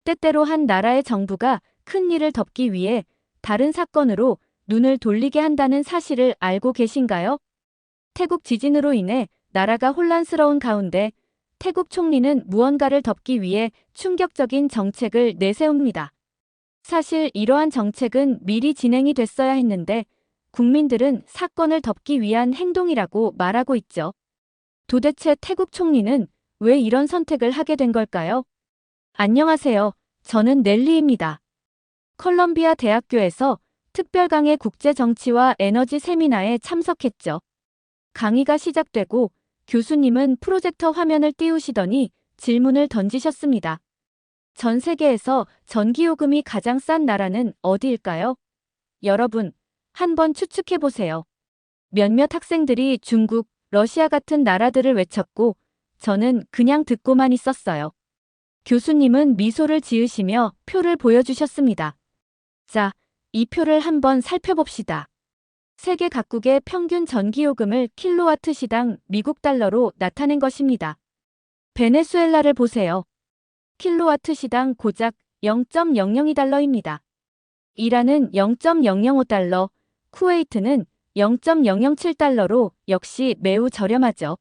때때로 한 나라의 정부가 큰 일을 덮기 위해 다른 사건으로 눈을 돌리게 한다는 사실을 알고 계신가요? 태국 지진으로 인해 나라가 혼란스러운 가운데 태국 총리는 무언가를 덮기 위해 충격적인 정책을 내세웁니다. 사실 이러한 정책은 미리 진행이 됐어야 했는데 국민들은 사건을 덮기 위한 행동이라고 말하고 있죠. 도대체 태국 총리는 왜 이런 선택을 하게 된 걸까요? 안녕하세요. 저는 넬리입니다. 컬럼비아 대학교에서 특별강의 국제정치와 에너지 세미나에 참석했죠. 강의가 시작되고 교수님은 프로젝터 화면을 띄우시더니 질문을 던지셨습니다. 전 세계에서 전기요금이 가장 싼 나라는 어디일까요? 여러분, 한번 추측해보세요. 몇몇 학생들이 중국, 러시아 같은 나라들을 외쳤고 저는 그냥 듣고만 있었어요. 교수님은 미소를 지으시며 표를 보여주셨습니다. 자, 이 표를 한번 살펴봅시다. 세계 각국의 평균 전기요금을 킬로와트 시당 미국 달러로 나타낸 것입니다. 베네수엘라를 보세요. 킬로와트 시당 고작 0.002달러입니다. 이란은 0.005달러, 쿠웨이트는 0.007달러로 역시 매우 저렴하죠.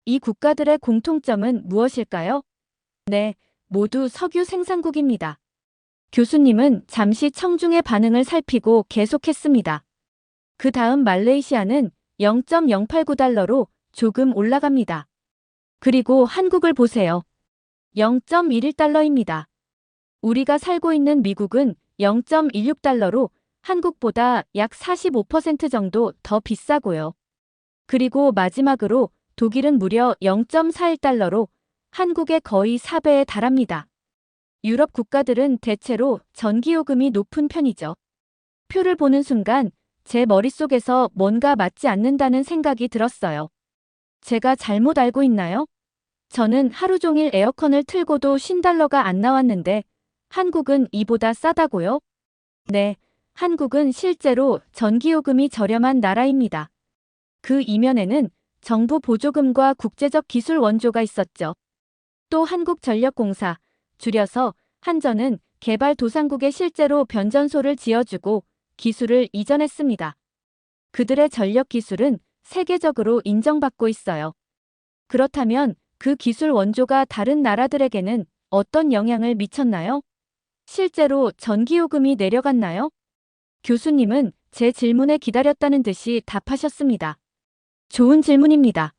이 국가들의 공통점은 무엇일까요? 네, 모두 석유 생산국입니다. 교수님은 잠시 청중의 반응을 살피고 계속했습니다. 그 다음 말레이시아는 0.089달러로 조금 올라갑니다. 그리고 한국을 보세요. 0.11달러입니다. 우리가 살고 있는 미국은 0.16달러로 한국보다 약 45% 정도 더 비싸고요. 그리고 마지막으로 독일은 무려 0.41달러로 한국의 거의 4배에 달합니다. 유럽 국가들은 대체로 전기요금이 높은 편이죠. 표를 보는 순간 제 머릿속에서 뭔가 맞지 않는다는 생각이 들었어요. 제가 잘못 알고 있나요? 저는 하루 종일 에어컨을 틀고도 50달러가 안 나왔는데 한국은 이보다 싸다고요? 네, 한국은 실제로 전기요금이 저렴한 나라입니다. 그 이면에는 정부 보조금과 국제적 기술 원조가 있었죠. 또 한국전력공사, 줄여서 한전은 개발도상국에 실제로 변전소를 지어주고 기술을 이전했습니다. 그들의 전력 기술은 세계적으로 인정받고 있어요. 그렇다면 그 기술 원조가 다른 나라들에게는 어떤 영향을 미쳤나요? 실제로 전기요금이 내려갔나요? 교수님은 제 질문에 기다렸다는 듯이 답하셨습니다. 좋은 질문입니다.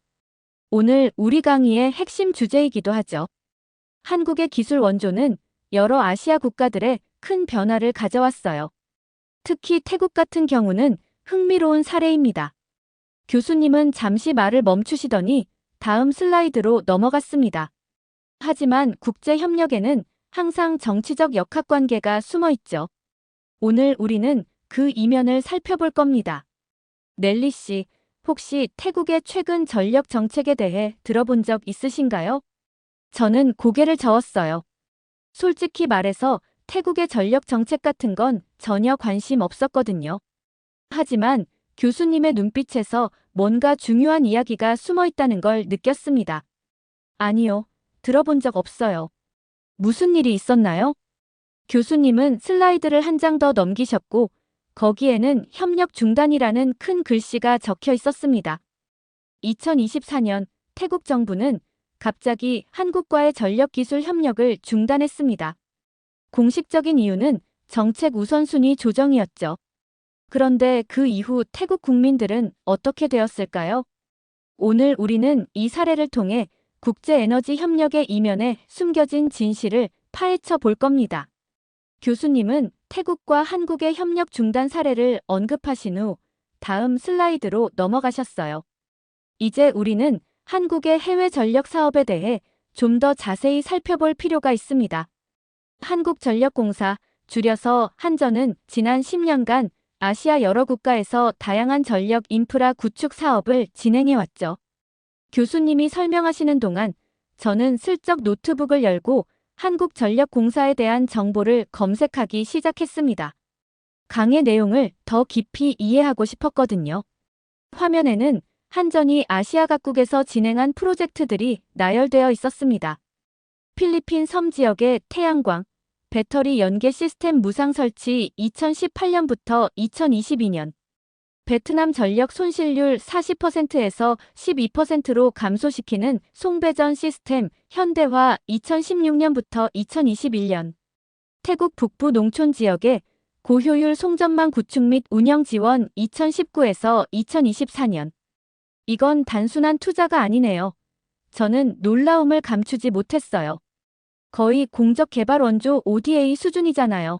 오늘 우리 강의의 핵심 주제이기도 하죠. 한국의 기술 원조는 여러 아시아 국가들의 큰 변화를 가져왔어요. 특히 태국 같은 경우는 흥미로운 사례입니다. 교수님은 잠시 말을 멈추시더니 다음 슬라이드로 넘어갔습니다. 하지만 국제협력에는 항상 정치적 역학관계가 숨어 있죠. 오늘 우리는 그 이면을 살펴볼 겁니다. 넬리 씨, 혹시 태국의 최근 전력 정책에 대해 들어본 적 있으신가요? 저는 고개를 저었어요. 솔직히 말해서 태국의 전력 정책 같은 건 전혀 관심 없었거든요. 하지만 교수님의 눈빛에서 뭔가 중요한 이야기가 숨어 있다는 걸 느꼈습니다. 아니요, 들어본 적 없어요. 무슨 일이 있었나요? 교수님은 슬라이드를 한 장 더 넘기셨고 거기에는 협력 중단이라는 큰 글씨가 적혀 있었습니다. 2024년 태국 정부는 갑자기 한국과의 전력기술 협력을 중단했습니다. 공식적인 이유는 정책 우선순위 조정이었죠. 그런데 그 이후 태국 국민들은 어떻게 되었을까요? 오늘 우리는 이 사례를 통해 국제에너지 협력의 이면에 숨겨진 진실을 파헤쳐 볼 겁니다. 교수님은 태국과 한국의 협력 중단 사례를 언급하신 후 다음 슬라이드로 넘어가셨어요. 이제 우리는 한국의 해외 전력 사업에 대해 좀 더 자세히 살펴볼 필요가 있습니다. 한국전력공사, 줄여서 한전은 지난 10년간 아시아 여러 국가에서 다양한 전력 인프라 구축 사업을 진행해왔죠. 교수님이 설명하시는 동안 저는 슬쩍 노트북을 열고 한국전력공사에 대한 정보를 검색하기 시작했습니다. 강의 내용을 더 깊이 이해하고 싶었거든요. 화면에는 한전이 아시아 각국에서 진행한 프로젝트들이 나열되어 있었습니다. 필리핀 섬 지역의 태양광, 배터리 연계 시스템 무상 설치 2018년부터 2022년. 베트남 전력 손실률 40%에서 12%로 감소시키는 송배전 시스템 현대화 2016년부터 2021년. 태국 북부 농촌 지역의 고효율 송전망 구축 및 운영 지원 2019에서 2024년. 이건 단순한 투자가 아니네요. 저는 놀라움을 감추지 못했어요. 거의 공적 개발 원조 ODA 수준이잖아요.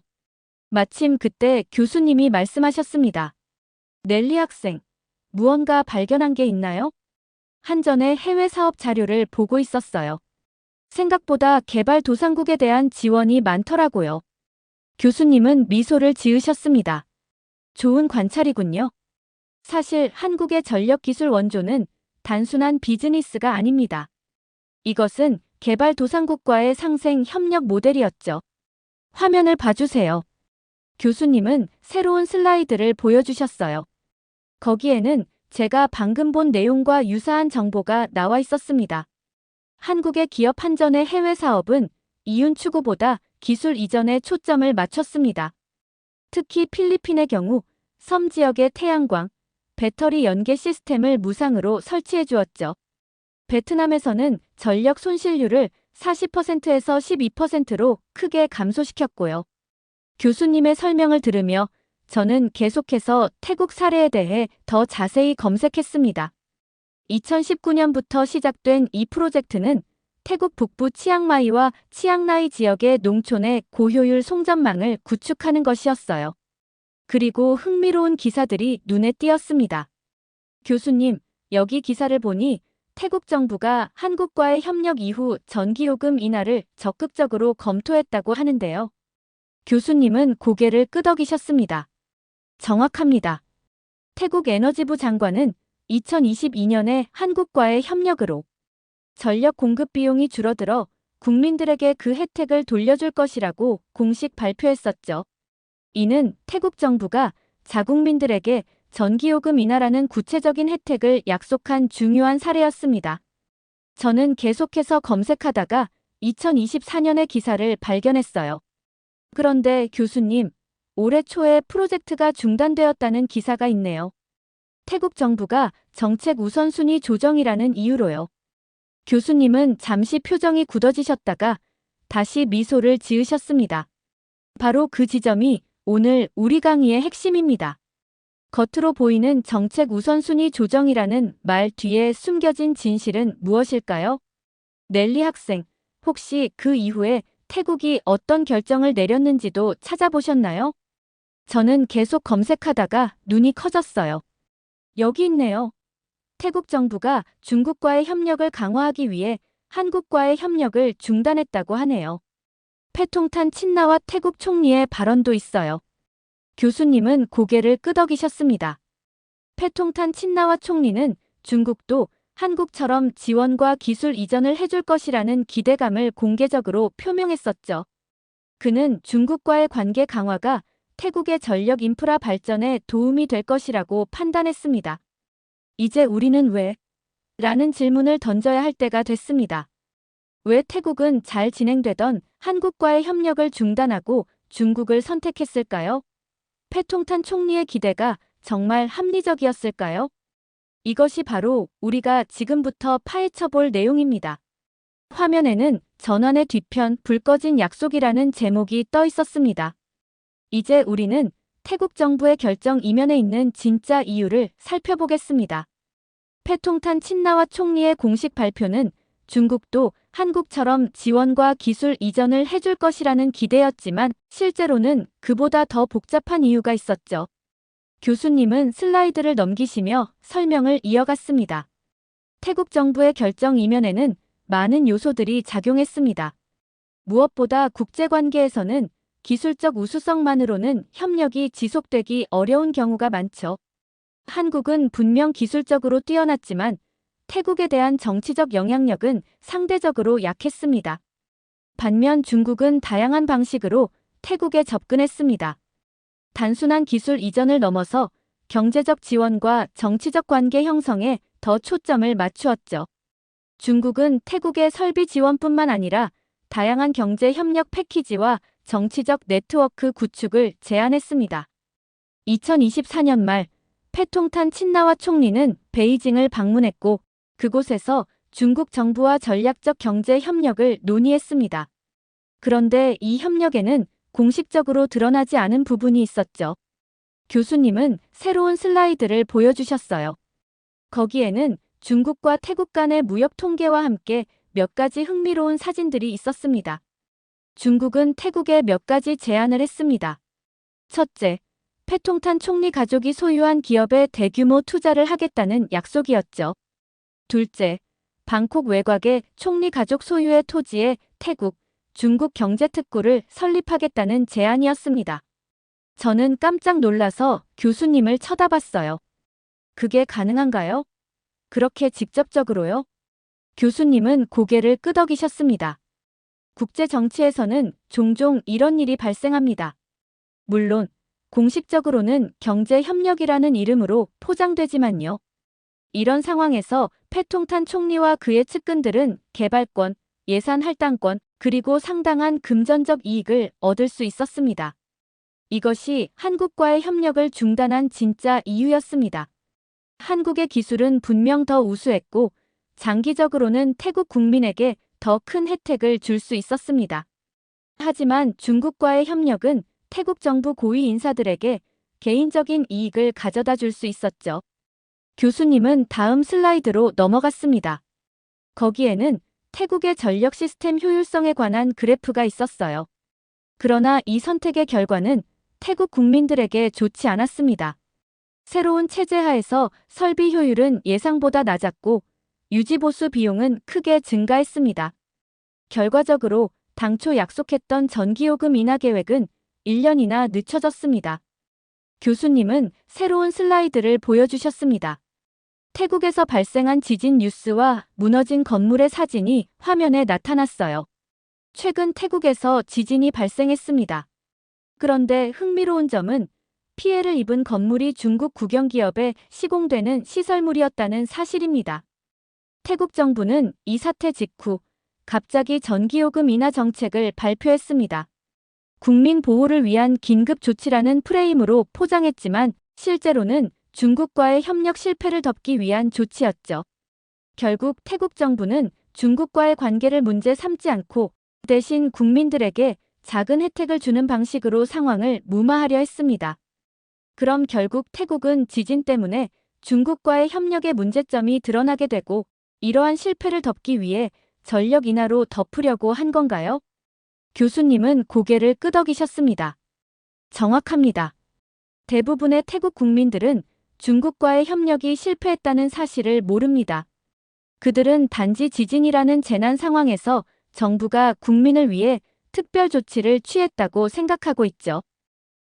마침 그때 교수님이 말씀하셨습니다. 넬리 학생, 무언가 발견한 게 있나요? 한전의 해외 사업 자료를 보고 있었어요. 생각보다 개발도상국에 대한 지원이 많더라고요. 교수님은 미소를 지으셨습니다. 좋은 관찰이군요. 사실 한국의 전력기술 원조는 단순한 비즈니스가 아닙니다. 이것은 개발도상국과의 상생 협력 모델이었죠. 화면을 봐주세요. 교수님은 새로운 슬라이드를 보여주셨어요. 거기에는 제가 방금 본 내용과 유사한 정보가 나와 있었습니다. 한국의 기업 한전의 해외 사업은 이윤 추구보다 기술 이전에 초점을 맞췄습니다. 특히 필리핀의 경우 섬 지역의 태양광, 배터리 연계 시스템을 무상으로 설치해 주었죠. 베트남에서는 전력 손실률을 40%에서 12%로 크게 감소시켰고요. 교수님의 설명을 들으며 저는 계속해서 태국 사례에 대해 더 자세히 검색했습니다. 2019년부터 시작된 이 프로젝트는 태국 북부 치앙마이와 치앙라이 지역의 농촌의 고효율 송전망을 구축하는 것이었어요. 그리고 흥미로운 기사들이 눈에 띄었습니다. 교수님, 여기 기사를 보니 태국 정부가 한국과의 협력 이후 전기요금 인하를 적극적으로 검토했다고 하는데요. 교수님은 고개를 끄덕이셨습니다. 정확합니다. 태국 에너지부 장관은 2022년에 한국과의 협력으로 전력 공급 비용이 줄어들어 국민들에게 그 혜택을 돌려줄 것이라고 공식 발표했었죠. 이는 태국 정부가 자국민들에게 전기요금 인하라는 구체적인 혜택을 약속한 중요한 사례였습니다. 저는 계속해서 검색하다가 2024년의 기사를 발견했어요. 그런데 교수님, 올해 초에 프로젝트가 중단되었다는 기사가 있네요. 태국 정부가 정책 우선순위 조정이라는 이유로요. 교수님은 잠시 표정이 굳어지셨다가 다시 미소를 지으셨습니다. 바로 그 지점이 오늘 우리 강의의 핵심입니다. 겉으로 보이는 정책 우선순위 조정이라는 말 뒤에 숨겨진 진실은 무엇일까요? 넬리 학생, 혹시 그 이후에 태국이 어떤 결정을 내렸는지도 찾아보셨나요? 저는 계속 검색하다가 눈이 커졌어요. 여기 있네요. 태국 정부가 중국과의 협력을 강화하기 위해 한국과의 협력을 중단했다고 하네요. 패통탄 친나와 태국 총리의 발언도 있어요. 교수님은 고개를 끄덕이셨습니다. 패통탄 친나와 총리는 중국도 한국처럼 지원과 기술 이전을 해줄 것이라는 기대감을 공개적으로 표명했었죠. 그는 중국과의 관계 강화가 태국의 전력 인프라 발전에 도움이 될 것이라고 판단했습니다. 이제 우리는 왜? 라는 질문을 던져야 할 때가 됐습니다. 왜 태국은 잘 진행되던 한국과의 협력을 중단하고 중국을 선택했을까요? 패통탄 총리의 기대가 정말 합리적이었을까요? 이것이 바로 우리가 지금부터 파헤쳐볼 내용입니다. 화면에는 전환의 뒤편 불 꺼진 약속이라는 제목이 떠 있었습니다. 이제 우리는 태국 정부의 결정 이면에 있는 진짜 이유를 살펴보겠습니다. 패통탄 친나와 총리의 공식 발표는 중국도 한국처럼 지원과 기술 이전을 해줄 것이라는 기대였지만 실제로는 그보다 더 복잡한 이유가 있었죠. 교수님은 슬라이드를 넘기시며 설명을 이어갔습니다. 태국 정부의 결정 이면에는 많은 요소들이 작용했습니다. 무엇보다 국제관계에서는 기술적 우수성만으로는 협력이 지속되기 어려운 경우가 많죠. 한국은 분명 기술적으로 뛰어났지만 태국에 대한 정치적 영향력은 상대적으로 약했습니다. 반면 중국은 다양한 방식으로 태국에 접근했습니다. 단순한 기술 이전을 넘어서 경제적 지원과 정치적 관계 형성에 더 초점을 맞추었죠. 중국은 태국의 설비 지원뿐만 아니라 다양한 경제 협력 패키지와 정치적 네트워크 구축을 제안했습니다. 2024년 말 패통탄 친나와 총리는 베이징을 방문했고 그곳에서 중국 정부와 전략적 경제 협력을 논의했습니다. 그런데 이 협력에는 공식적으로 드러나지 않은 부분이 있었죠. 교수님은 새로운 슬라이드를 보여주셨어요. 거기에는 중국과 태국 간의 무역 통계와 함께 몇 가지 흥미로운 사진들이 있었습니다. 중국은 태국에 몇 가지 제안을 했습니다. 첫째, 패통탄 총리 가족이 소유한 기업에 대규모 투자를 하겠다는 약속이었죠. 둘째, 방콕 외곽의 총리 가족 소유의 토지에 태국, 중국 경제특구를 설립하겠다는 제안이었습니다. 저는 깜짝 놀라서 교수님을 쳐다봤어요. 그게 가능한가요? 그렇게 직접적으로요? 교수님은 고개를 끄덕이셨습니다. 국제 정치에서는 종종 이런 일이 발생합니다. 물론 공식적으로는 경제 협력이라는 이름으로 포장되지만요. 이런 상황에서 패통탄 총리와 그의 측근들은 개발권, 예산 할당권, 그리고 상당한 금전적 이익을 얻을 수 있었습니다. 이것이 한국과의 협력을 중단한 진짜 이유였습니다. 한국의 기술은 분명 더 우수했고 장기적으로는 태국 국민에게 더 큰 혜택을 줄 수 있었습니다. 하지만 중국과의 협력은 태국 정부 고위 인사들에게 개인적인 이익을 가져다 줄 수 있었죠. 교수님은 다음 슬라이드로 넘어갔습니다. 거기에는 태국의 전력 시스템 효율성에 관한 그래프가 있었어요. 그러나 이 선택의 결과는 태국 국민들에게 좋지 않았습니다. 새로운 체제 하에서 설비 효율은 예상보다 낮았고 유지보수 비용은 크게 증가했습니다. 결과적으로 당초 약속했던 전기요금 인하 계획은 1년이나 늦춰졌습니다. 교수님은 새로운 슬라이드를 보여주셨습니다. 태국에서 발생한 지진 뉴스와 무너진 건물의 사진이 화면에 나타났어요. 최근 태국에서 지진이 발생했습니다. 그런데 흥미로운 점은 피해를 입은 건물이 중국 국영기업에 시공되는 시설물이었다는 사실입니다. 태국 정부는 이 사태 직후 갑자기 전기요금 인하 정책을 발표했습니다. 국민 보호를 위한 긴급 조치라는 프레임으로 포장했지만 실제로는 중국과의 협력 실패를 덮기 위한 조치였죠. 결국 태국 정부는 중국과의 관계를 문제 삼지 않고 대신 국민들에게 작은 혜택을 주는 방식으로 상황을 무마하려 했습니다. 그럼 결국 태국은 지진 때문에 중국과의 협력의 문제점이 드러나게 되고 이러한 실패를 덮기 위해 전력 인하로 덮으려고 한 건가요? 교수님은 고개를 끄덕이셨습니다. 정확합니다. 대부분의 태국 국민들은 중국과의 협력이 실패했다는 사실을 모릅니다. 그들은 단지 지진이라는 재난 상황에서 정부가 국민을 위해 특별 조치를 취했다고 생각하고 있죠.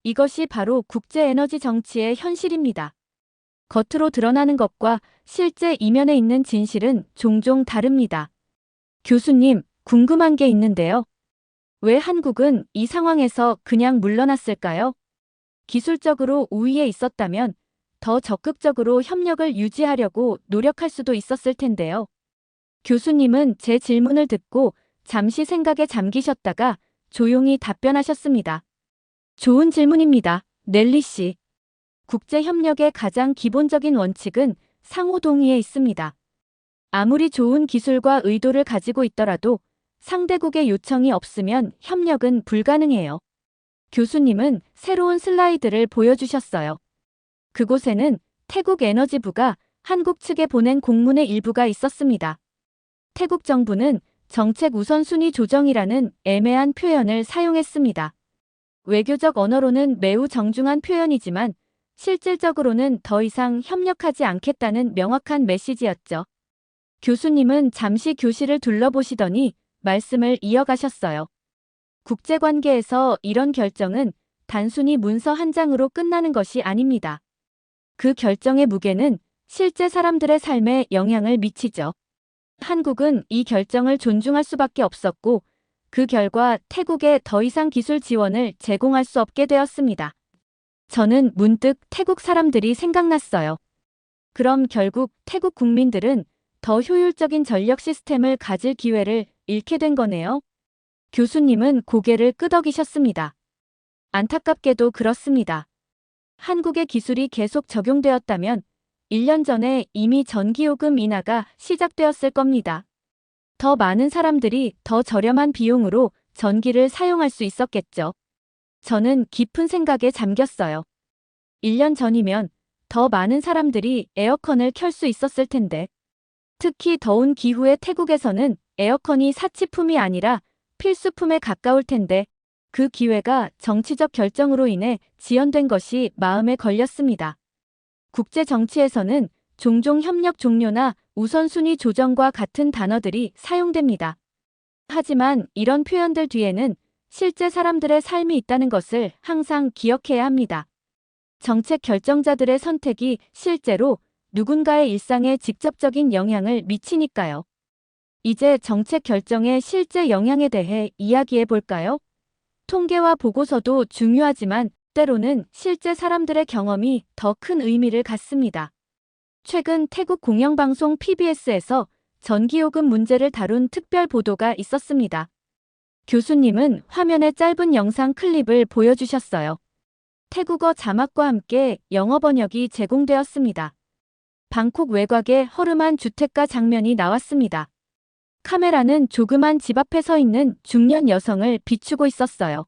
이것이 바로 국제에너지 정치의 현실입니다. 겉으로 드러나는 것과 실제 이면에 있는 진실은 종종 다릅니다. 교수님, 궁금한 게 있는데요. 왜 한국은 이 상황에서 그냥 물러났을까요? 기술적으로 우위에 있었다면 더 적극적으로 협력을 유지하려고 노력할 수도 있었을 텐데요. 교수님은 제 질문을 듣고 잠시 생각에 잠기셨다가 조용히 답변하셨습니다. 좋은 질문입니다, 넬리 씨. 국제협력의 가장 기본적인 원칙은 상호 동의에 있습니다. 아무리 좋은 기술과 의도를 가지고 있더라도 상대국의 요청이 없으면 협력은 불가능해요. 교수님은 새로운 슬라이드를 보여주셨어요. 그곳에는 태국 에너지부가 한국 측에 보낸 공문의 일부가 있었습니다. 태국 정부는 정책 우선순위 조정이라는 애매한 표현을 사용했습니다. 외교적 언어로는 매우 정중한 표현이지만 실질적으로는 더 이상 협력하지 않겠다는 명확한 메시지였죠. 교수님은 잠시 교실을 둘러보시더니 말씀을 이어가셨어요. 국제관계에서 이런 결정은 단순히 문서 한 장으로 끝나는 것이 아닙니다. 그 결정의 무게는 실제 사람들의 삶에 영향을 미치죠. 한국은 이 결정을 존중할 수밖에 없었고 그 결과 태국에 더 이상 기술 지원을 제공할 수 없게 되었습니다. 저는 문득 태국 사람들이 생각났어요. 그럼 결국 태국 국민들은 더 효율적인 전력 시스템을 가질 기회를 잃게 된 거네요. 교수님은 고개를 끄덕이셨습니다. 안타깝게도 그렇습니다. 한국의 기술이 계속 적용되었다면 1년 전에 이미 전기요금 인하가 시작되었을 겁니다. 더 많은 사람들이 더 저렴한 비용으로 전기를 사용할 수 있었겠죠. 저는 깊은 생각에 잠겼어요. 1년 전이면 더 많은 사람들이 에어컨을 켤 수 있었을 텐데. 특히 더운 기후의 태국에서는 에어컨이 사치품이 아니라 필수품에 가까울 텐데 그 기회가 정치적 결정으로 인해 지연된 것이 마음에 걸렸습니다. 국제 정치에서는 종종 협력 종료나 우선순위 조정과 같은 단어들이 사용됩니다. 하지만 이런 표현들 뒤에는 실제 사람들의 삶이 있다는 것을 항상 기억해야 합니다. 정책 결정자들의 선택이 실제로 누군가의 일상에 직접적인 영향을 미치니까요. 이제 정책 결정의 실제 영향에 대해 이야기해 볼까요? 통계와 보고서도 중요하지만 때로는 실제 사람들의 경험이 더 큰 의미를 갖습니다. 최근 태국 공영방송 PBS에서 전기요금 문제를 다룬 특별 보도가 있었습니다. 교수님은 화면에 짧은 영상 클립을 보여주셨어요. 태국어 자막과 함께 영어 번역이 제공되었습니다. 방콕 외곽의 허름한 주택가 장면이 나왔습니다. 카메라는 조그만 집 앞에 서 있는 중년 여성을 비추고 있었어요.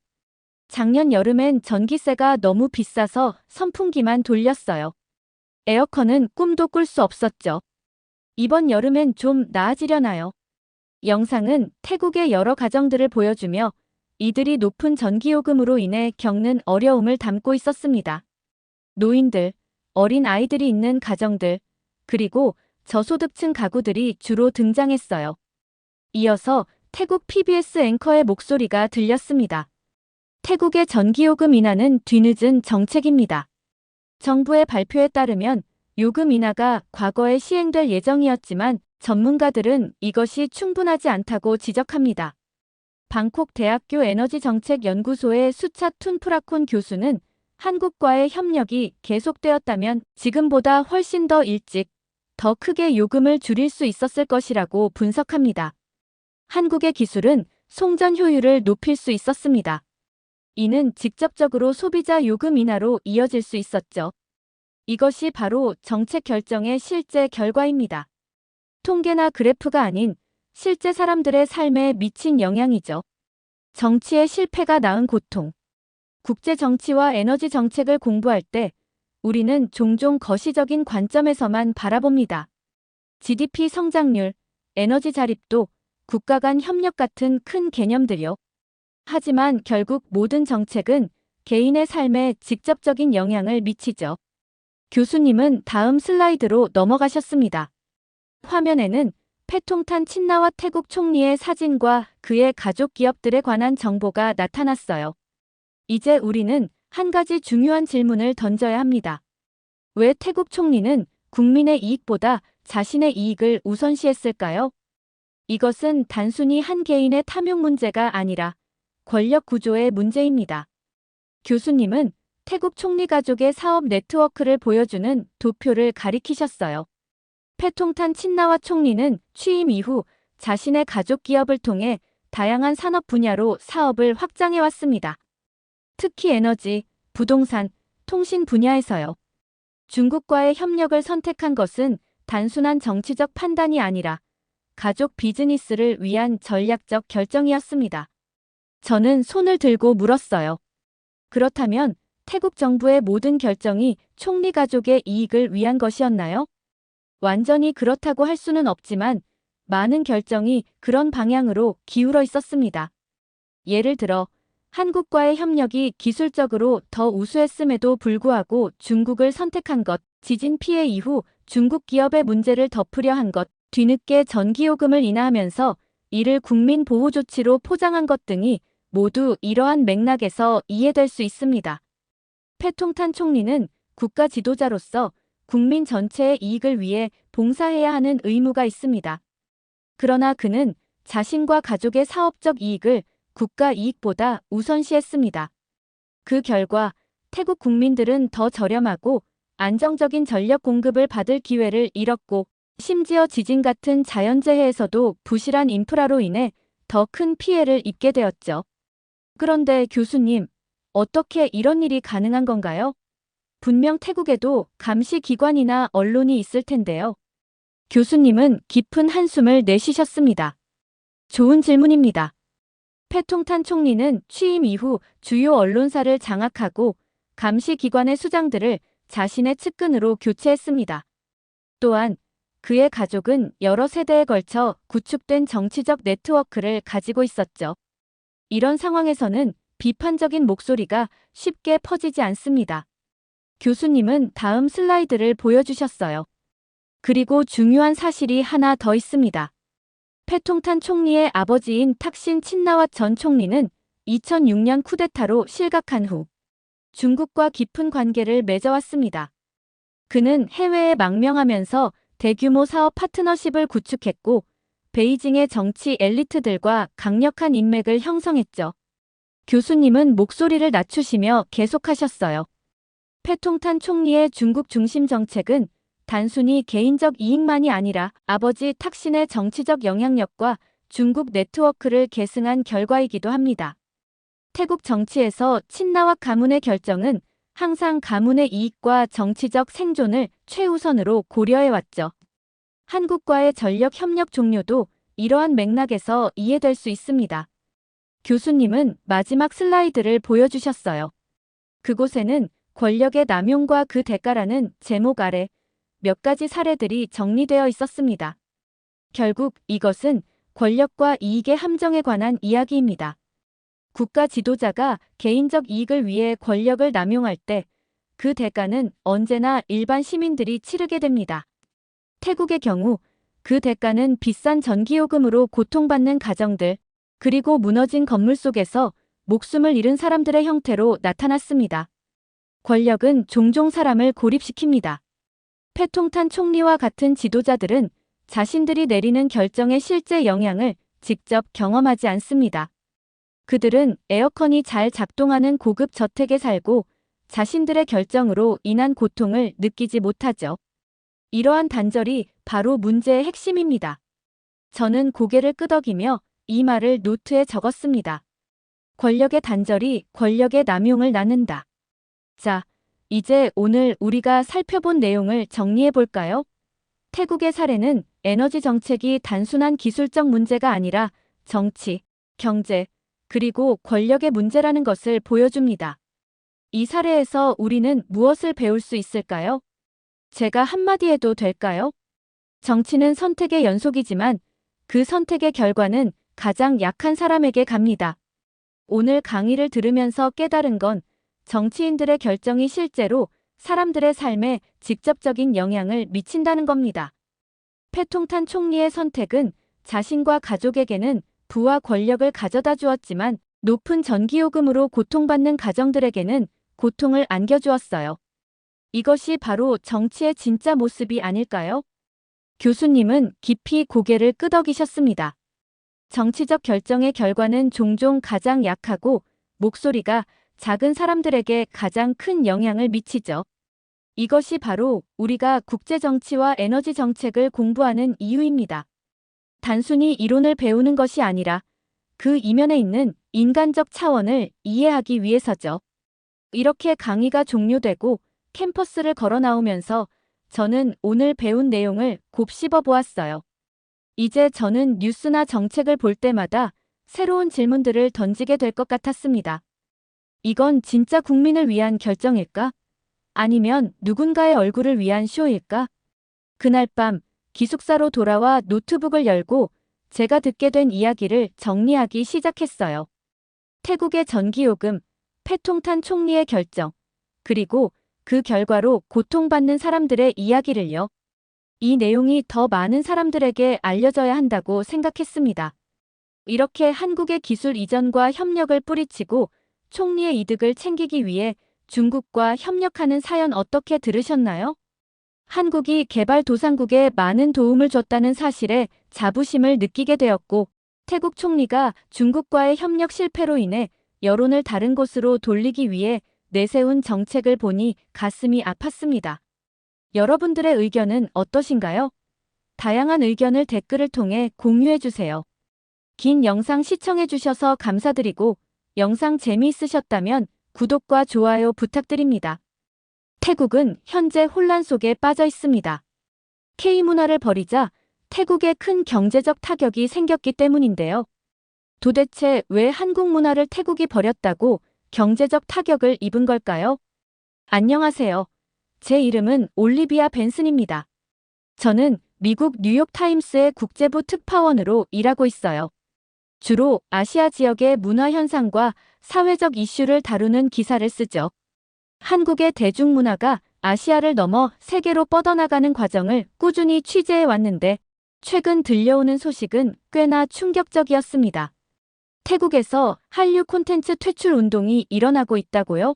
작년 여름엔 전기세가 너무 비싸서 선풍기만 돌렸어요. 에어컨은 꿈도 꿀 수 없었죠. 이번 여름엔 좀 나아지려나요? 영상은 태국의 여러 가정들을 보여주며 이들이 높은 전기요금으로 인해 겪는 어려움을 담고 있었습니다. 노인들, 어린 아이들이 있는 가정들, 그리고 저소득층 가구들이 주로 등장했어요. 이어서 태국 PBS 앵커의 목소리가 들렸습니다. 태국의 전기요금 인하는 뒤늦은 정책입니다. 정부의 발표에 따르면 요금 인하가 과거에 시행될 예정이었지만 전문가들은 이것이 충분하지 않다고 지적합니다. 방콕 대학교 에너지정책연구소의 수차 툰프라콘 교수는 한국과의 협력이 계속되었다면 지금보다 훨씬 더 일찍, 더 크게 요금을 줄일 수 있었을 것이라고 분석합니다. 한국의 기술은 송전 효율을 높일 수 있었습니다. 이는 직접적으로 소비자 요금 인하로 이어질 수 있었죠. 이것이 바로 정책 결정의 실제 결과입니다. 통계나 그래프가 아닌 실제 사람들의 삶에 미친 영향이죠. 정치의 실패가 낳은 고통. 국제 정치와 에너지 정책을 공부할 때 우리는 종종 거시적인 관점에서만 바라봅니다. GDP 성장률, 에너지 자립도, 국가 간 협력 같은 큰 개념들요. 하지만 결국 모든 정책은 개인의 삶에 직접적인 영향을 미치죠. 교수님은 다음 슬라이드로 넘어가셨습니다. 화면에는 패통탄 친나와 태국 총리의 사진과 그의 가족 기업들에 관한 정보가 나타났어요. 이제 우리는 한 가지 중요한 질문을 던져야 합니다. 왜 태국 총리는 국민의 이익보다 자신의 이익을 우선시했을까요? 이것은 단순히 한 개인의 탐욕 문제가 아니라 권력 구조의 문제입니다. 교수님은 태국 총리 가족의 사업 네트워크를 보여주는 도표를 가리키셨어요. 패통탄 친나와 총리는 취임 이후 자신의 가족 기업을 통해 다양한 산업 분야로 사업을 확장해왔습니다. 특히 에너지, 부동산, 통신 분야에서요. 중국과의 협력을 선택한 것은 단순한 정치적 판단이 아니라 가족 비즈니스를 위한 전략적 결정이었습니다. 저는 손을 들고 물었어요. 그렇다면 태국 정부의 모든 결정이 총리 가족의 이익을 위한 것이었나요? 완전히 그렇다고 할 수는 없지만 많은 결정이 그런 방향으로 기울어 있었습니다. 예를 들어 한국과의 협력이 기술적으로 더 우수했음에도 불구하고 중국을 선택한 것, 지진 피해 이후 중국 기업의 문제를 덮으려 한 것, 뒤늦게 전기요금을 인하하면서 이를 국민 보호 조치로 포장한 것 등이 모두 이러한 맥락에서 이해될 수 있습니다. 패통탄 총리는 국가 지도자로서 국민 전체의 이익을 위해 봉사해야 하는 의무가 있습니다. 그러나 그는 자신과 가족의 사업적 이익을 국가 이익보다 우선시했습니다. 그 결과 태국 국민들은 더 저렴하고 안정적인 전력 공급을 받을 기회를 잃었고 심지어 지진 같은 자연재해에서도 부실한 인프라로 인해 더 큰 피해를 입게 되었죠. 그런데 교수님, 어떻게 이런 일이 가능한 건가요? 분명 태국에도 감시기관이나 언론이 있을 텐데요. 교수님은 깊은 한숨을 내쉬셨습니다. 좋은 질문입니다. 패통탄 총리는 취임 이후 주요 언론사를 장악하고 감시기관의 수장들을 자신의 측근으로 교체했습니다. 또한 그의 가족은 여러 세대에 걸쳐 구축된 정치적 네트워크를 가지고 있었죠. 이런 상황에서는 비판적인 목소리가 쉽게 퍼지지 않습니다. 교수님은 다음 슬라이드를 보여주셨어요. 그리고 중요한 사실이 하나 더 있습니다. 패통탄 총리의 아버지인 탁신 친나왓 전 총리는 2006년 쿠데타로 실각한 후 중국과 깊은 관계를 맺어왔습니다. 그는 해외에 망명하면서 대규모 사업 파트너십을 구축했고 베이징의 정치 엘리트들과 강력한 인맥을 형성했죠. 교수님은 목소리를 낮추시며 계속하셨어요. 패통탄 총리의 중국 중심 정책은 단순히 개인적 이익만이 아니라 아버지 탁신의 정치적 영향력과 중국 네트워크를 계승한 결과이기도 합니다. 태국 정치에서 친나와 가문의 결정은 항상 가문의 이익과 정치적 생존을 최우선으로 고려해왔죠. 한국과의 전력 협력 종료도 이러한 맥락에서 이해될 수 있습니다. 교수님은 마지막 슬라이드를 보여주셨어요. 그곳에는 권력의 남용과 그 대가라는 제목 아래 몇 가지 사례들이 정리되어 있었습니다. 결국 이것은 권력과 이익의 함정에 관한 이야기입니다. 국가 지도자가 개인적 이익을 위해 권력을 남용할 때 그 대가는 언제나 일반 시민들이 치르게 됩니다. 태국의 경우 그 대가는 비싼 전기요금으로 고통받는 가정들, 그리고 무너진 건물 속에서 목숨을 잃은 사람들의 형태로 나타났습니다. 권력은 종종 사람을 고립시킵니다. 패통탄 총리와 같은 지도자들은 자신들이 내리는 결정의 실제 영향을 직접 경험하지 않습니다. 그들은 에어컨이 잘 작동하는 고급 저택에 살고 자신들의 결정으로 인한 고통을 느끼지 못하죠. 이러한 단절이 바로 문제의 핵심입니다. 저는 고개를 끄덕이며 이 말을 노트에 적었습니다. 권력의 단절이 권력의 남용을 낳는다. 자, 이제 오늘 우리가 살펴본 내용을 정리해 볼까요? 태국의 사례는 에너지 정책이 단순한 기술적 문제가 아니라 정치, 경제, 그리고 권력의 문제라는 것을 보여줍니다. 이 사례에서 우리는 무엇을 배울 수 있을까요? 제가 한마디 해도 될까요? 정치는 선택의 연속이지만 그 선택의 결과는 가장 약한 사람에게 갑니다. 오늘 강의를 들으면서 깨달은 건 정치인들의 결정이 실제로 사람들의 삶에 직접적인 영향을 미친다는 겁니다. 패통탄 총리의 선택은 자신과 가족에게는 부와 권력을 가져다 주었지만 높은 전기요금으로 고통받는 가정들에게는 고통을 안겨주었어요. 이것이 바로 정치의 진짜 모습이 아닐까요? 교수님은 깊이 고개를 끄덕이셨습니다. 정치적 결정의 결과는 종종 가장 약하고 목소리가 작은 사람들에게 가장 큰 영향을 미치죠. 이것이 바로 우리가 국제정치와 에너지 정책을 공부하는 이유입니다. 단순히 이론을 배우는 것이 아니라 그 이면에 있는 인간적 차원을 이해하기 위해서죠. 이렇게 강의가 종료되고 캠퍼스를 걸어 나오면서 저는 오늘 배운 내용을 곱씹어 보았어요. 이제 저는 뉴스나 정책을 볼 때마다 새로운 질문들을 던지게 될 것 같았습니다. 이건 진짜 국민을 위한 결정일까? 아니면 누군가의 얼굴을 위한 쇼일까? 그날 밤 기숙사로 돌아와 노트북을 열고 제가 듣게 된 이야기를 정리하기 시작했어요. 태국의 전기요금, 패통탄 총리의 결정, 그리고 그 결과로 고통받는 사람들의 이야기를요. 이 내용이 더 많은 사람들에게 알려져야 한다고 생각했습니다. 이렇게 한국의 기술 이전과 협력을 뿌리치고 총리의 이득을 챙기기 위해 중국과 협력하는 사연 어떻게 들으셨나요? 한국이 개발도상국에 많은 도움을 줬다는 사실에 자부심을 느끼게 되었고, 태국 총리가 중국과의 협력 실패로 인해 여론을 다른 곳으로 돌리기 위해 내세운 정책을 보니 가슴이 아팠습니다. 여러분들의 의견은 어떠신가요? 다양한 의견을 댓글을 통해 공유해 주세요. 긴 영상 시청해주셔서 감사드리고 영상 재미있으셨다면 구독과 좋아요 부탁드립니다. 태국은 현재 혼란 속에 빠져 있습니다. K문화를 버리자 태국에 큰 경제적 타격이 생겼기 때문인데요. 도대체 왜 한국 문화를 태국이 버렸다고 경제적 타격을 입은 걸까요? 안녕하세요. 제 이름은 올리비아 벤슨입니다. 저는 미국 뉴욕타임스의 국제부 특파원으로 일하고 있어요. 주로 아시아 지역의 문화 현상과 사회적 이슈를 다루는 기사를 쓰죠. 한국의 대중문화가 아시아를 넘어 세계로 뻗어나가는 과정을 꾸준히 취재해 왔는데 최근 들려오는 소식은 꽤나 충격적이었습니다. 태국에서 한류 콘텐츠 퇴출 운동이 일어나고 있다고요?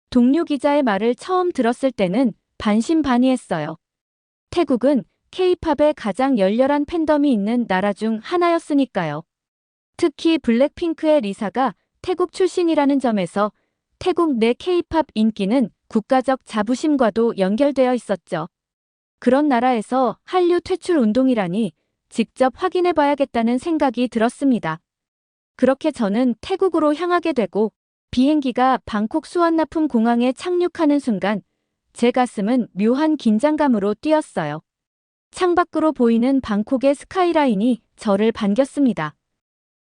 동료 기자의 말을 처음 들었을 때는 반신반의했어요. 태국은 K-팝의 가장 열렬한 팬덤이 있는 나라 중 하나였으니까요. 특히 블랙핑크의 리사가 태국 출신이라는 점에서 태국 내 K-팝 인기는 국가적 자부심과도 연결되어 있었죠. 그런 나라에서 한류 퇴출 운동이라니 직접 확인해 봐야겠다는 생각이 들었습니다. 그렇게 저는 태국으로 향하게 되고 비행기가 방콕 수완나품 공항에 착륙하는 순간 제 가슴은 묘한 긴장감으로 뛰었어요. 창밖으로 보이는 방콕의 스카이라인이 저를 반겼습니다.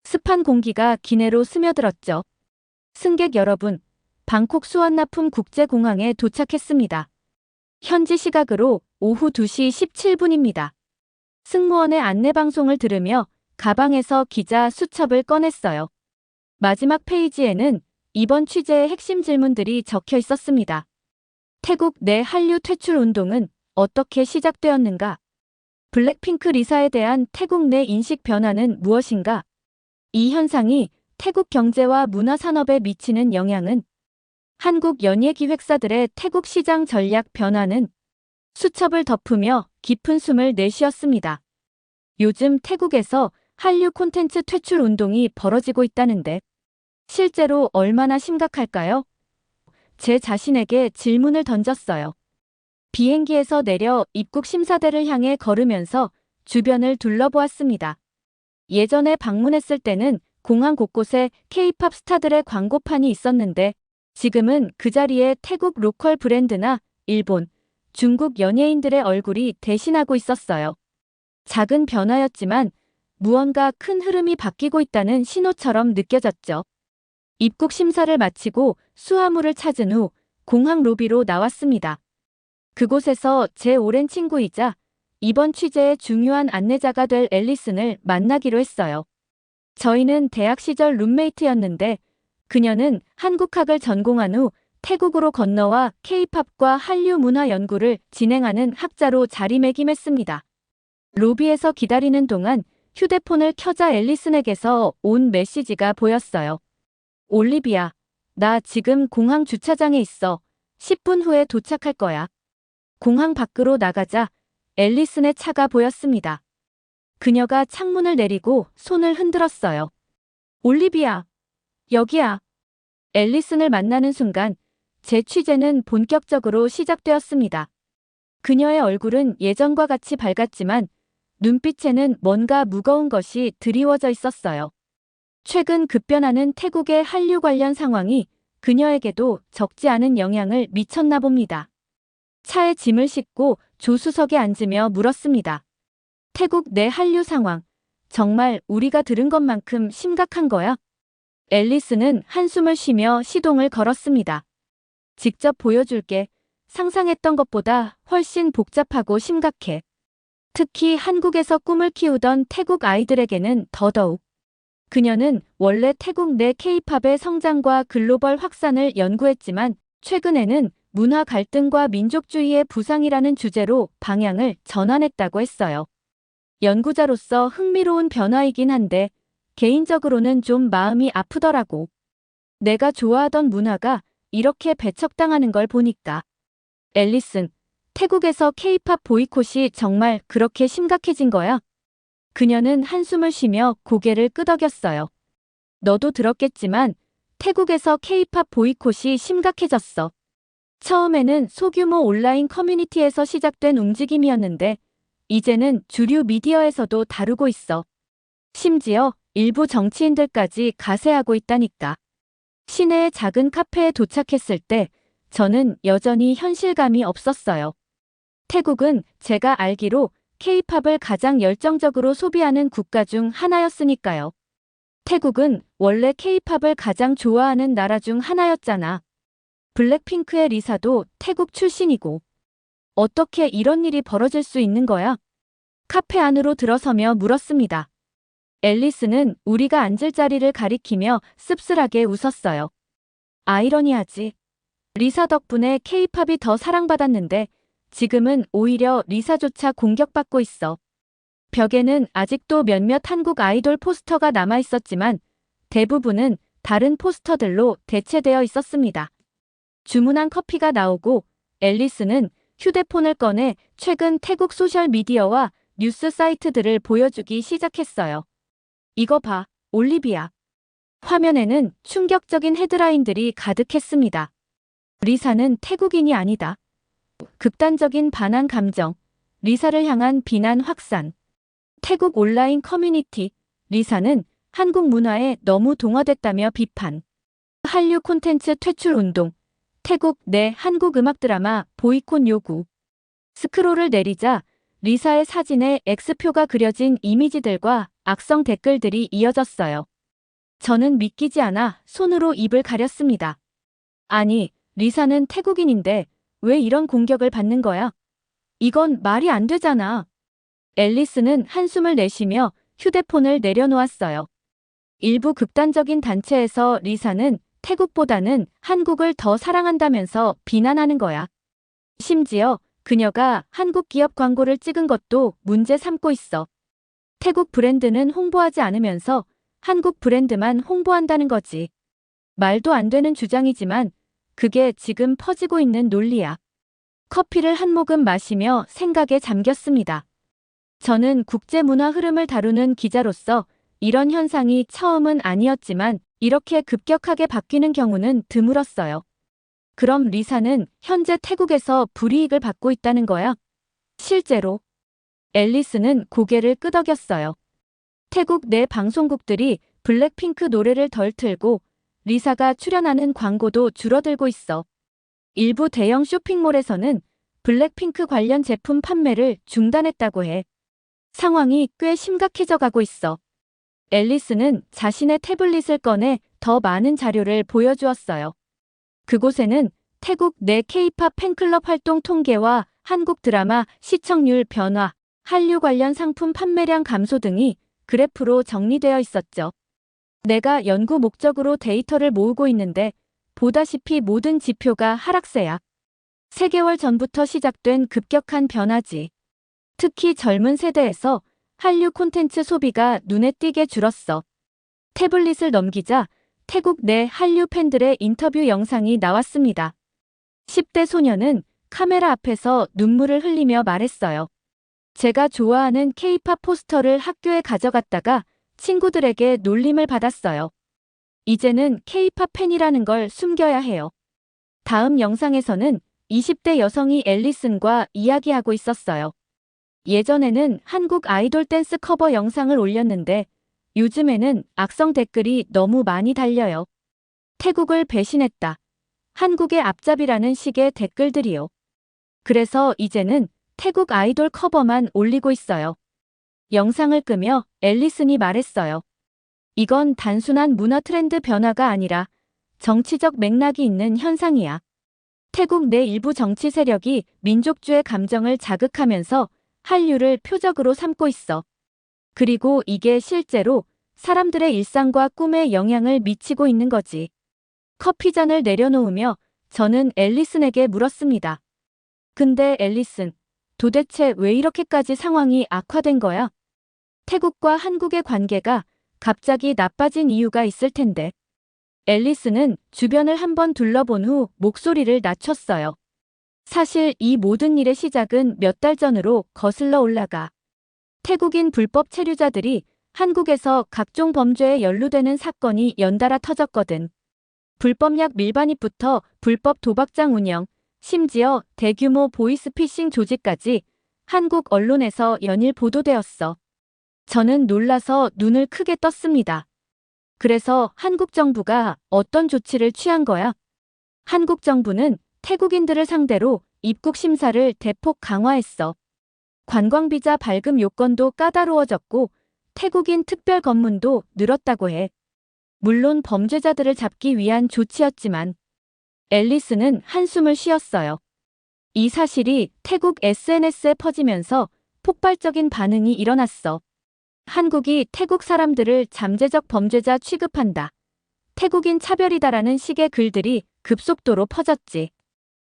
습한 공기가 기내로 스며들었죠. 승객 여러분, 방콕 수완나품 국제공항에 도착했습니다. 현지 시각으로 오후 2시 17분입니다. 승무원의 안내방송을 들으며 가방에서 기자 수첩을 꺼냈어요. 마지막 페이지에는 이번 취재의 핵심 질문들이 적혀 있었습니다. 태국 내 한류 퇴출 운동은 어떻게 시작되었는가? 블랙핑크 리사에 대한 태국 내 인식 변화는 무엇인가? 이 현상이 태국 경제와 문화 산업에 미치는 영향은? 한국 연예기획사들의 태국 시장 전략 변화는? 수첩을 덮으며 깊은 숨을 내쉬었습니다. 요즘 태국에서 한류 콘텐츠 퇴출 운동이 벌어지고 있다는데 실제로 얼마나 심각할까요? 제 자신에게 질문을 던졌어요. 비행기에서 내려 입국 심사대를 향해 걸으면서 주변을 둘러보았습니다. 예전에 방문했을 때는 공항 곳곳에 K-팝 스타들의 광고판이 있었는데 지금은 그 자리에 태국 로컬 브랜드나 일본, 중국 연예인들의 얼굴이 대신하고 있었어요. 작은 변화였지만 무언가 큰 흐름이 바뀌고 있다는 신호처럼 느껴졌죠. 입국 심사를 마치고 수화물을 찾은 후 공항 로비로 나왔습니다. 그곳에서 제 오랜 친구이자 이번 취재의 중요한 안내자가 될 앨리슨을 만나기로 했어요. 저희는 대학 시절 룸메이트였는데 그녀는 한국학을 전공한 후 태국으로 건너와 K-팝과 한류 문화 연구를 진행하는 학자로 자리매김했습니다. 로비에서 기다리는 동안 휴대폰을 켜자 앨리슨에게서 온 메시지가 보였어요. 올리비아, 나 지금 공항 주차장에 있어. 10분 후에 도착할 거야. 공항 밖으로 나가자 앨리슨의 차가 보였습니다. 그녀가 창문을 내리고 손을 흔들었어요. 올리비아, 여기야. 앨리슨을 만나는 순간 제 취재는 본격적으로 시작되었습니다. 그녀의 얼굴은 예전과 같이 밝았지만 눈빛에는 뭔가 무거운 것이 드리워져 있었어요. 최근 급변하는 태국의 한류 관련 상황이 그녀에게도 적지 않은 영향을 미쳤나 봅니다. 차에 짐을 싣고 조수석에 앉으며 물었습니다. 태국 내 한류 상황, 정말 우리가 들은 것만큼 심각한 거야? 앨리스는 한숨을 쉬며 시동을 걸었습니다. 직접 보여줄게. 상상했던 것보다 훨씬 복잡하고 심각해. 특히 한국에서 꿈을 키우던 태국 아이들에게는 더더욱. 그녀는 원래 태국 내 K-팝의 성장과 글로벌 확산을 연구했지만 최근에는 문화 갈등과 민족주의의 부상이라는 주제로 방향을 전환했다고 했어요. 연구자로서 흥미로운 변화이긴 한데 개인적으로는 좀 마음이 아프더라고. 내가 좋아하던 문화가 이렇게 배척당하는 걸 보니까. 앨리슨, 태국에서 K-팝 보이콧이 정말 그렇게 심각해진 거야? 그녀는 한숨을 쉬며 고개를 끄덕였어요. 너도 들었겠지만 태국에서 K-팝 보이콧이 심각해졌어. 처음에는 소규모 온라인 커뮤니티에서 시작된 움직임이었는데 이제는 주류 미디어에서도 다루고 있어. 심지어 일부 정치인들까지 가세하고 있다니까. 시내의 작은 카페에 도착했을 때 저는 여전히 현실감이 없었어요. 태국은 제가 알기로 K-팝을 가장 열정적으로 소비하는 국가 중 하나였으니까요. 태국은 원래 K-팝을 가장 좋아하는 나라 중 하나였잖아. 블랙핑크의 리사도 태국 출신이고. 어떻게 이런 일이 벌어질 수 있는 거야? 카페 안으로 들어서며 물었습니다. 앨리스는 우리가 앉을 자리를 가리키며 씁쓸하게 웃었어요. 아이러니하지. 리사 덕분에 K-팝이 더 사랑받았는데 지금은 오히려 리사조차 공격받고 있어. 벽에는 아직도 몇몇 한국 아이돌 포스터가 남아 있었지만 대부분은 다른 포스터들로 대체되어 있었습니다. 주문한 커피가 나오고 앨리스는 휴대폰을 꺼내 최근 태국 소셜미디어와 뉴스 사이트들을 보여주기 시작했어요. 이거 봐, 올리비아. 화면에는 충격적인 헤드라인들이 가득했습니다. 리사는 태국인이 아니다. 극단적인 반한 감정, 리사를 향한 비난 확산. 태국 온라인 커뮤니티, 리사는 한국 문화에 너무 동화됐다며 비판. 한류 콘텐츠 퇴출 운동, 태국 내 한국 음악 드라마 보이콧 요구. 스크롤을 내리자 리사의 사진에 X표가 그려진 이미지들과 악성 댓글들이 이어졌어요. 저는 믿기지 않아 손으로 입을 가렸습니다. 아니, 리사는 태국인인데 왜 이런 공격을 받는 거야? 이건 말이 안 되잖아. 앨리스는 한숨을 내쉬며 휴대폰을 내려놓았어요. 일부 극단적인 단체에서 리사는 태국보다는 한국을 더 사랑한다면서 비난하는 거야. 심지어 그녀가 한국 기업 광고를 찍은 것도 문제 삼고 있어. 태국 브랜드는 홍보하지 않으면서 한국 브랜드만 홍보한다는 거지. 말도 안 되는 주장이지만 그게 지금 퍼지고 있는 논리야. 커피를 한 모금 마시며 생각에 잠겼습니다. 저는 국제문화 흐름을 다루는 기자로서 이런 현상이 처음은 아니었지만 이렇게 급격하게 바뀌는 경우는 드물었어요. 그럼 리사는 현재 태국에서 불이익을 받고 있다는 거야? 실제로. 앨리스는 고개를 끄덕였어요. 태국 내 방송국들이 블랙핑크 노래를 덜 틀고 리사가 출연하는 광고도 줄어들고 있어. 일부 대형 쇼핑몰에서는 블랙핑크 관련 제품 판매를 중단했다고 해. 상황이 꽤 심각해져 가고 있어. 앨리스는 자신의 태블릿을 꺼내 더 많은 자료를 보여주었어요. 그곳에는 태국 내 K-팝 팬클럽 활동 통계와 한국 드라마 시청률 변화, 한류 관련 상품 판매량 감소 등이 그래프로 정리되어 있었죠. 내가 연구 목적으로 데이터를 모으고 있는데 보다시피 모든 지표가 하락세야. 3개월 전부터 시작된 급격한 변화지. 특히 젊은 세대에서 한류 콘텐츠 소비가 눈에 띄게 줄었어. 태블릿을 넘기자 태국 내 한류 팬들의 인터뷰 영상이 나왔습니다. 10대 소녀는 카메라 앞에서 눈물을 흘리며 말했어요. 제가 좋아하는 K-팝 포스터를 학교에 가져갔다가 친구들에게 놀림을 받았어요. 이제는 K-팝 팬이라는 걸 숨겨야 해요. 다음 영상에서는 20대 여성이 앨리슨과 이야기하고 있었어요. 예전에는 한국 아이돌 댄스 커버 영상을 올렸는데 요즘에는 악성 댓글이 너무 많이 달려요. 태국을 배신했다. 한국의 앞잡이라는 식의 댓글들이요. 그래서 이제는 태국 아이돌 커버만 올리고 있어요. 영상을 끄며 앨리슨이 말했어요. 이건 단순한 문화 트렌드 변화가 아니라 정치적 맥락이 있는 현상이야. 태국 내 일부 정치 세력이 민족주의 감정을 자극하면서 한류를 표적으로 삼고 있어. 그리고 이게 실제로 사람들의 일상과 꿈에 영향을 미치고 있는 거지. 커피잔을 내려놓으며 저는 앨리슨에게 물었습니다. 근데 앨리슨, 도대체 왜 이렇게까지 상황이 악화된 거야? 태국과 한국의 관계가 갑자기 나빠진 이유가 있을 텐데. 앨리스는 주변을 한번 둘러본 후 목소리를 낮췄어요. 사실 이 모든 일의 시작은 몇 달 전으로 거슬러 올라가. 태국인 불법 체류자들이 한국에서 각종 범죄에 연루되는 사건이 연달아 터졌거든. 불법 약 밀반입부터 불법 도박장 운영, 심지어 대규모 보이스피싱 조직까지 한국 언론에서 연일 보도되었어. 저는 놀라서 눈을 크게 떴습니다. 그래서 한국 정부가 어떤 조치를 취한 거야? 한국 정부는 태국인들을 상대로 입국 심사를 대폭 강화했어. 관광비자 발급 요건도 까다로워졌고 태국인 특별 검문도 늘었다고 해. 물론 범죄자들을 잡기 위한 조치였지만 앨리스는 한숨을 쉬었어요. 이 사실이 태국 SNS에 퍼지면서 폭발적인 반응이 일어났어. 한국이 태국 사람들을 잠재적 범죄자 취급한다. 태국인 차별이다라는 식의 글들이 급속도로 퍼졌지.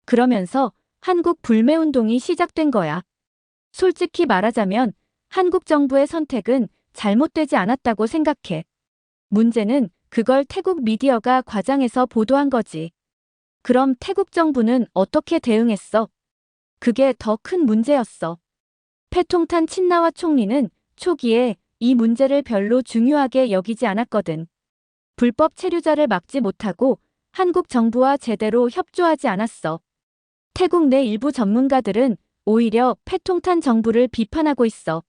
그러면서 한국 불매운동이 시작된 거야. 솔직히 말하자면 한국 정부의 선택은 잘못되지 않았다고 생각해. 문제는 그걸 태국 미디어가 과장해서 보도한 거지. 그럼 태국 정부는 어떻게 대응했어? 그게 더 큰 문제였어. 패통탄 친나와 총리는 초기에 이 문제를 별로 중요하게 여기지 않았거든. 불법 체류자를 막지 못하고 한국 정부와 제대로 협조하지 않았어. 태국 내 일부 전문가들은 오히려 패통탄 정부를 비판하고 있어.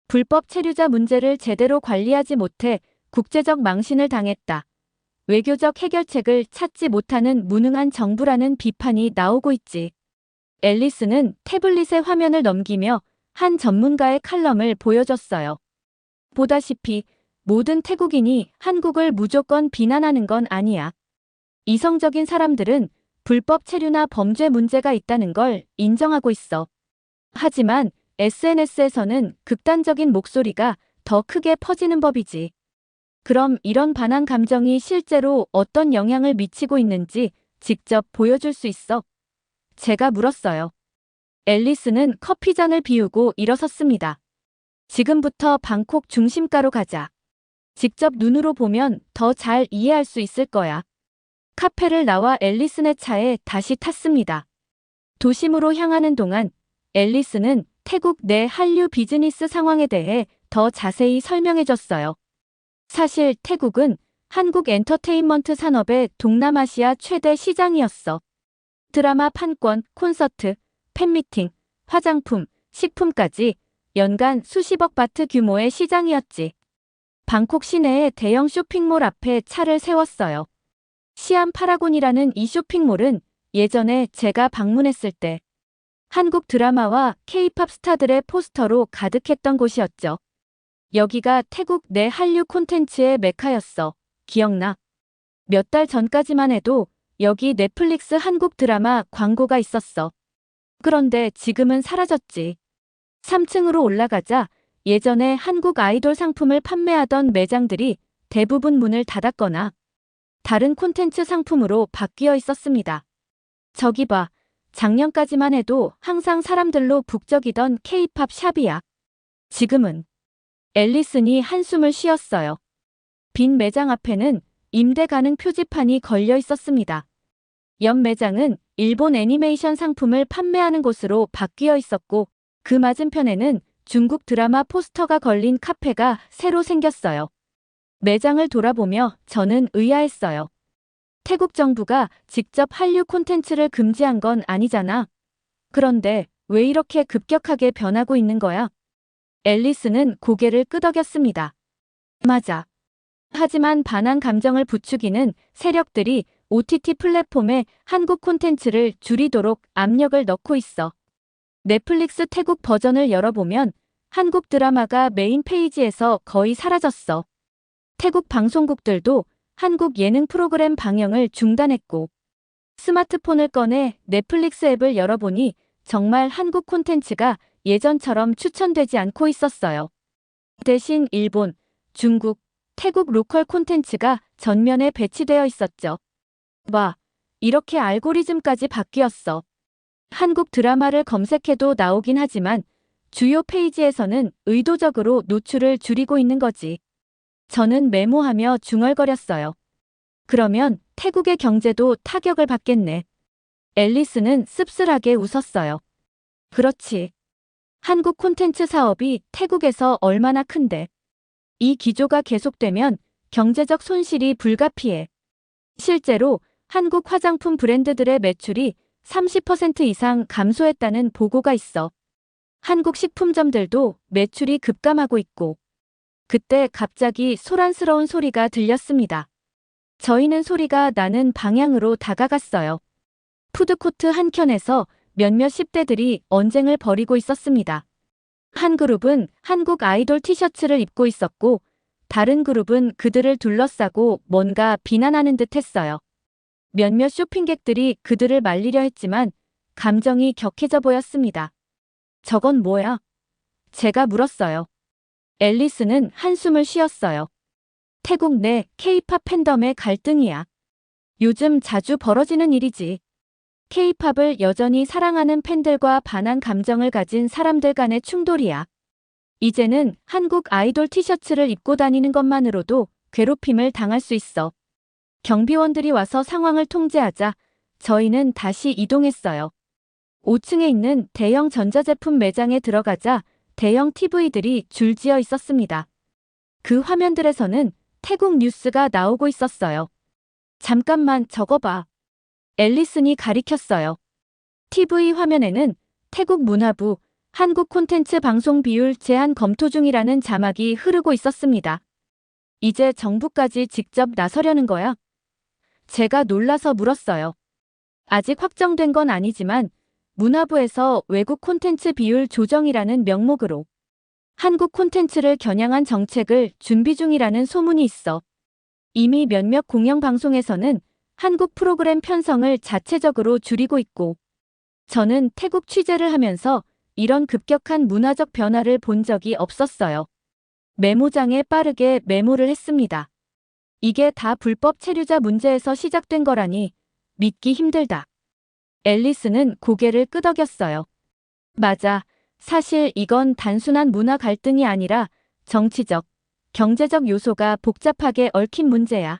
불법 체류자 문제를 제대로 관리하지 못해 국제적 망신을 당했다. 외교적 해결책을 찾지 못하는 무능한 정부라는 비판이 나오고 있지. 앨리스는 태블릿의 화면을 넘기며 한 전문가의 칼럼을 보여줬어요. 보다시피 모든 태국인이 한국을 무조건 비난하는 건 아니야. 이성적인 사람들은 불법 체류나 범죄 문제가 있다는 걸 인정하고 있어. 하지만 SNS에서는 극단적인 목소리가 더 크게 퍼지는 법이지. 그럼 이런 반항 감정이 실제로 어떤 영향을 미치고 있는지 직접 보여줄 수 있어? 제가 물었어요. 앨리스는 커피잔을 비우고 일어섰습니다. 지금부터 방콕 중심가로 가자. 직접 눈으로 보면 더 잘 이해할 수 있을 거야. 카페를 나와 앨리슨의 차에 다시 탔습니다. 도심으로 향하는 동안 앨리스는 태국 내 한류 비즈니스 상황에 대해 더 자세히 설명해줬어요. 사실 태국은 한국 엔터테인먼트 산업의 동남아시아 최대 시장이었어. 드라마 판권, 콘서트, 팬미팅, 화장품, 식품까지 연간 수십억 바트 규모의 시장이었지. 방콕 시내의 대형 쇼핑몰 앞에 차를 세웠어요. 시암 파라곤이라는 이 쇼핑몰은 예전에 제가 방문했을 때 한국 드라마와 K-팝 스타들의 포스터로 가득했던 곳이었죠. 여기가 태국 내 한류 콘텐츠의 메카였어. 기억나? 몇 달 전까지만 해도 여기 넷플릭스 한국 드라마 광고가 있었어. 그런데 지금은 사라졌지. 3층으로 올라가자 예전에 한국 아이돌 상품을 판매하던 매장들이 대부분 문을 닫았거나 다른 콘텐츠 상품으로 바뀌어 있었습니다. 저기 봐. 작년까지만 해도 항상 사람들로 북적이던 K-팝 샵이야. 지금은. 앨리슨이 한숨을 쉬었어요. 빈 매장 앞에는 임대 가능 표지판이 걸려 있었습니다. 옆 매장은 일본 애니메이션 상품을 판매하는 곳으로 바뀌어 있었고 그 맞은편에는 중국 드라마 포스터가 걸린 카페가 새로 생겼어요. 매장을 돌아보며 저는 의아했어요. 태국 정부가 직접 한류 콘텐츠를 금지한 건 아니잖아. 그런데 왜 이렇게 급격하게 변하고 있는 거야? 앨리스는 고개를 끄덕였습니다. 맞아. 하지만 반항 감정을 부추기는 세력들이 OTT 플랫폼에 한국 콘텐츠를 줄이도록 압력을 넣고 있어. 넷플릭스 태국 버전을 열어보면 한국 드라마가 메인 페이지에서 거의 사라졌어. 태국 방송국들도 한국 예능 프로그램 방영을 중단했고 스마트폰을 꺼내 넷플릭스 앱을 열어보니 정말 한국 콘텐츠가 예전처럼 추천되지 않고 있었어요. 대신 일본, 중국, 태국 로컬 콘텐츠가 전면에 배치되어 있었죠. 와, 이렇게 알고리즘까지 바뀌었어. 한국 드라마를 검색해도 나오긴 하지만 주요 페이지에서는 의도적으로 노출을 줄이고 있는 거지. 저는 메모하며 중얼거렸어요. 그러면 태국의 경제도 타격을 받겠네. 앨리스는 씁쓸하게 웃었어요. 그렇지. 한국 콘텐츠 사업이 태국에서 얼마나 큰데. 이 기조가 계속되면 경제적 손실이 불가피해. 실제로 한국 화장품 브랜드들의 매출이 30% 이상 감소했다는 보고가 있어. 한국 식품점들도 매출이 급감하고 있고 그때 갑자기 소란스러운 소리가 들렸습니다. 저희는 소리가 나는 방향으로 다가갔어요. 푸드코트 한켠에서 몇몇 10대들이 언쟁을 벌이고 있었습니다. 한 그룹은 한국 아이돌 티셔츠를 입고 있었고 다른 그룹은 그들을 둘러싸고 뭔가 비난하는 듯 했어요. 몇몇 쇼핑객들이 그들을 말리려 했지만 감정이 격해져 보였습니다. 저건 뭐야? 제가 물었어요. 앨리스는 한숨을 쉬었어요. 태국 내 K-팝 팬덤의 갈등이야. 요즘 자주 벌어지는 일이지. K-팝을 여전히 사랑하는 팬들과 반한 감정을 가진 사람들 간의 충돌이야. 이제는 한국 아이돌 티셔츠를 입고 다니는 것만으로도 괴롭힘을 당할 수 있어. 경비원들이 와서 상황을 통제하자 저희는 다시 이동했어요. 5층에 있는 대형 전자제품 매장에 들어가자 대형 TV들이 줄지어 있었습니다. 그 화면들에서는 태국 뉴스가 나오고 있었어요. 잠깐만 저거 봐. 앨리슨이 가리켰어요. TV 화면에는 태국 문화부 한국 콘텐츠 방송 비율 제한 검토 중이라는 자막이 흐르고 있었습니다. 이제 정부까지 직접 나서려는 거야? 제가 놀라서 물었어요. 아직 확정된 건 아니지만 문화부에서 외국 콘텐츠 비율 조정이라는 명목으로 한국 콘텐츠를 겨냥한 정책을 준비 중이라는 소문이 있어. 이미 몇몇 공영방송에서는 한국 프로그램 편성을 자체적으로 줄이고 있고 저는 태국 취재를 하면서 이런 급격한 문화적 변화를 본 적이 없었어요. 메모장에 빠르게 메모를 했습니다. 이게 다 불법 체류자 문제에서 시작된 거라니 믿기 힘들다. 앨리스는 고개를 끄덕였어요. 맞아. 사실 이건 단순한 문화 갈등이 아니라 정치적, 경제적 요소가 복잡하게 얽힌 문제야.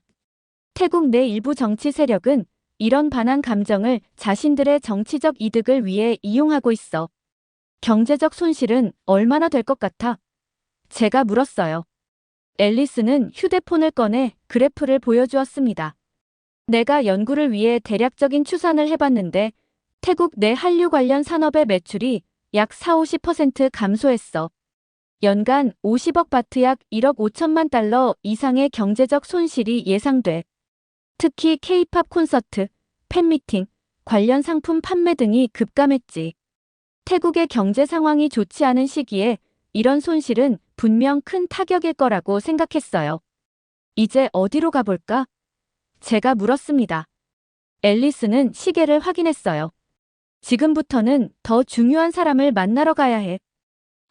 태국 내 일부 정치 세력은 이런 반한 감정을 자신들의 정치적 이득을 위해 이용하고 있어. 경제적 손실은 얼마나 될 것 같아? 제가 물었어요. 앨리스는 휴대폰을 꺼내 그래프를 보여주었습니다. 내가 연구를 위해 대략적인 추산을 해봤는데 태국 내 한류 관련 산업의 매출이 약 40~50% 감소했어. 연간 50억 바트 약 1억 5천만 달러 이상의 경제적 손실이 예상돼. 특히 K-팝 콘서트, 팬미팅, 관련 상품 판매 등이 급감했지. 태국의 경제 상황이 좋지 않은 시기에 이런 손실은 분명 큰 타격일 거라고 생각했어요. 이제 어디로 가볼까? 제가 물었습니다. 앨리스는 시계를 확인했어요. 지금부터는 더 중요한 사람을 만나러 가야 해.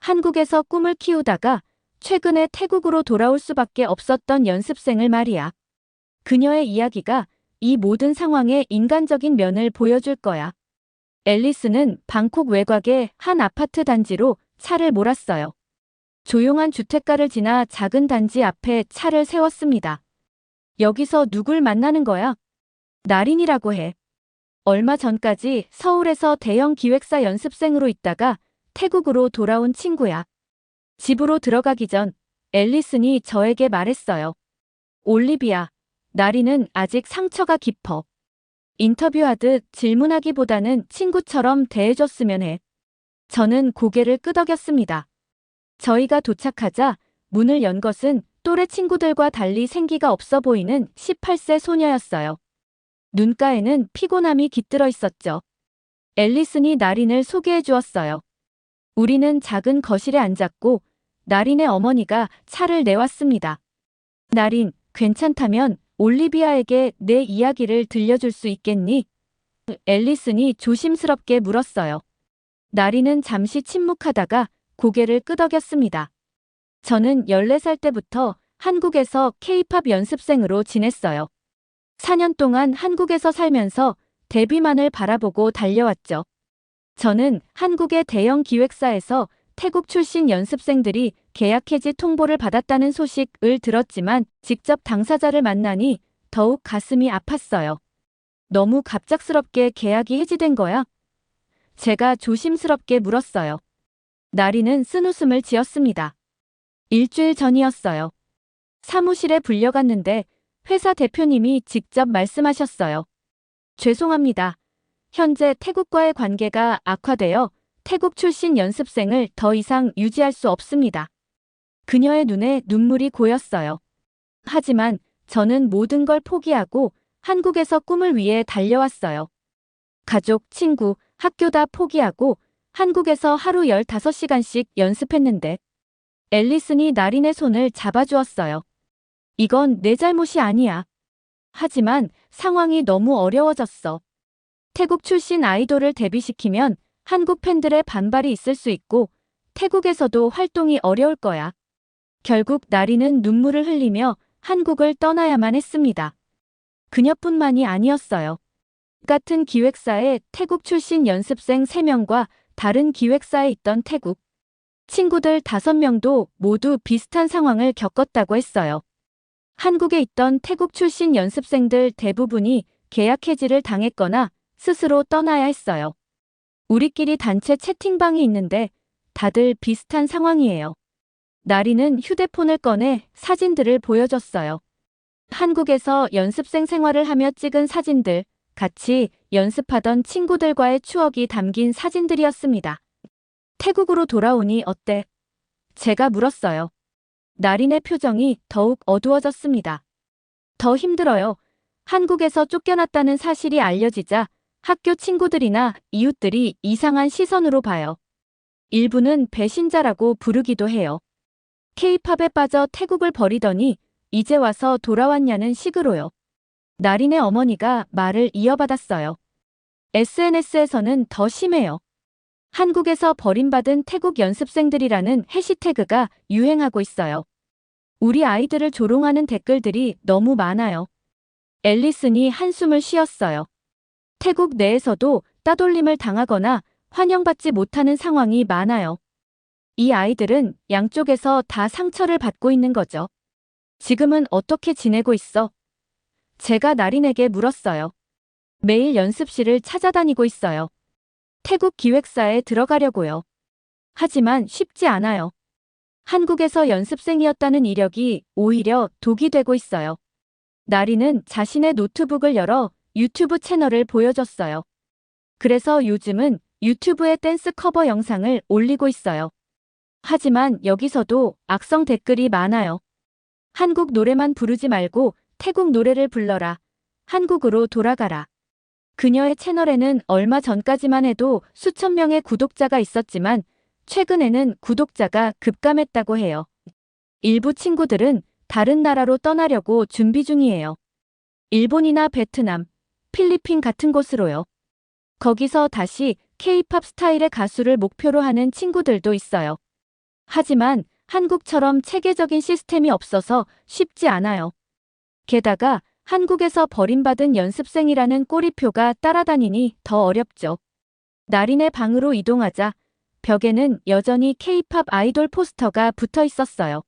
한국에서 꿈을 키우다가 최근에 태국으로 돌아올 수밖에 없었던 연습생을 말이야. 그녀의 이야기가 이 모든 상황의 인간적인 면을 보여줄 거야. 앨리스는 방콕 외곽의 한 아파트 단지로 차를 몰았어요. 조용한 주택가를 지나 작은 단지 앞에 차를 세웠습니다. 여기서 누굴 만나는 거야? 나린이라고 해. 얼마 전까지 서울에서 대형 기획사 연습생으로 있다가 태국으로 돌아온 친구야. 집으로 들어가기 전 앨리슨이 저에게 말했어요. 올리비아, 나린은 아직 상처가 깊어. 인터뷰하듯 질문하기보다는 친구처럼 대해줬으면 해. 저는 고개를 끄덕였습니다. 저희가 도착하자 문을 연 것은 또래 친구들과 달리 생기가 없어 보이는 18세 소녀였어요. 눈가에는 피곤함이 깃들어 있었죠. 앨리슨이 나린을 소개해 주었어요. 우리는 작은 거실에 앉았고 나린의 어머니가 차를 내왔습니다. 나린, 괜찮다면 올리비아에게 내 이야기를 들려줄 수 있겠니? 앨리슨이 조심스럽게 물었어요. 나린은 잠시 침묵하다가 고개를 끄덕였습니다. 저는 14살 때부터 한국에서 K-팝 연습생으로 지냈어요. 4년 동안 한국에서 살면서 데뷔만을 바라보고 달려왔죠. 저는 한국의 대형 기획사에서 태국 출신 연습생들이 계약 해지 통보를 받았다는 소식을 들었지만 직접 당사자를 만나니 더욱 가슴이 아팠어요. 너무 갑작스럽게 계약이 해지된 거야? 제가 조심스럽게 물었어요. 나리는 쓴웃음을 지었습니다. 일주일 전이었어요. 사무실에 불려갔는데 회사 대표님이 직접 말씀하셨어요. 죄송합니다. 현재 태국과의 관계가 악화되어 태국 출신 연습생을 더 이상 유지할 수 없습니다. 그녀의 눈에 눈물이 고였어요. 하지만 저는 모든 걸 포기하고 한국에서 꿈을 위해 달려왔어요. 가족, 친구, 학교 다 포기하고 한국에서 하루 15시간씩 연습했는데 앨리슨이 나린의 손을 잡아주었어요. 이건 내 잘못이 아니야. 하지만 상황이 너무 어려워졌어. 태국 출신 아이돌을 데뷔시키면 한국 팬들의 반발이 있을 수 있고 태국에서도 활동이 어려울 거야. 결국 나린은 눈물을 흘리며 한국을 떠나야만 했습니다. 그녀뿐만이 아니었어요. 같은 기획사의 태국 출신 연습생 3명과 다른 기획사에 있던 태국 친구들 5명도 모두 비슷한 상황을 겪었다고 했어요. 한국에 있던 태국 출신 연습생들 대부분이 계약 해지를 당했거나 스스로 떠나야 했어요. 우리끼리 단체 채팅방이 있는데 다들 비슷한 상황이에요. 나리는 휴대폰을 꺼내 사진들을 보여줬어요. 한국에서 연습생 생활을 하며 찍은 사진들, 같이 연습하던 친구들과의 추억이 담긴 사진들이었습니다. 태국으로 돌아오니 어때? 제가 물었어요. 나린의 표정이 더욱 어두워졌습니다. 더 힘들어요. 한국에서 쫓겨났다는 사실이 알려지자 학교 친구들이나 이웃들이 이상한 시선으로 봐요. 일부는 배신자라고 부르기도 해요. K-팝에 빠져 태국을 버리더니 이제 와서 돌아왔냐는 식으로요. 나린의 어머니가 말을 이어받았어요. SNS에서는 더 심해요. 한국에서 버림받은 태국 연습생들이라는 해시태그가 유행하고 있어요. 우리 아이들을 조롱하는 댓글들이 너무 많아요. 앨리슨이 한숨을 쉬었어요. 태국 내에서도 따돌림을 당하거나 환영받지 못하는 상황이 많아요. 이 아이들은 양쪽에서 다 상처를 받고 있는 거죠. 지금은 어떻게 지내고 있어? 제가 나린에게 물었어요. 매일 연습실을 찾아다니고 있어요. 태국 기획사에 들어가려고요. 하지만 쉽지 않아요. 한국에서 연습생이었다는 이력이 오히려 독이 되고 있어요. 나린은 자신의 노트북을 열어 유튜브 채널을 보여줬어요. 그래서 요즘은 유튜브에 댄스 커버 영상을 올리고 있어요. 하지만 여기서도 악성 댓글이 많아요. 한국 노래만 부르지 말고 태국 노래를 불러라. 한국으로 돌아가라. 그녀의 채널에는 얼마 전까지만 해도 수천 명의 구독자가 있었지만 최근에는 구독자가 급감했다고 해요. 일부 친구들은 다른 나라로 떠나려고 준비 중이에요. 일본이나 베트남, 필리핀 같은 곳으로요. 거기서 다시 K-팝 스타일의 가수를 목표로 하는 친구들도 있어요. 하지만 한국처럼 체계적인 시스템이 없어서 쉽지 않아요. 게다가 한국에서 버림받은 연습생이라는 꼬리표가 따라다니니 더 어렵죠. 나린의 방으로 이동하자 벽에는 여전히 K-팝 아이돌 포스터가 붙어 있었어요.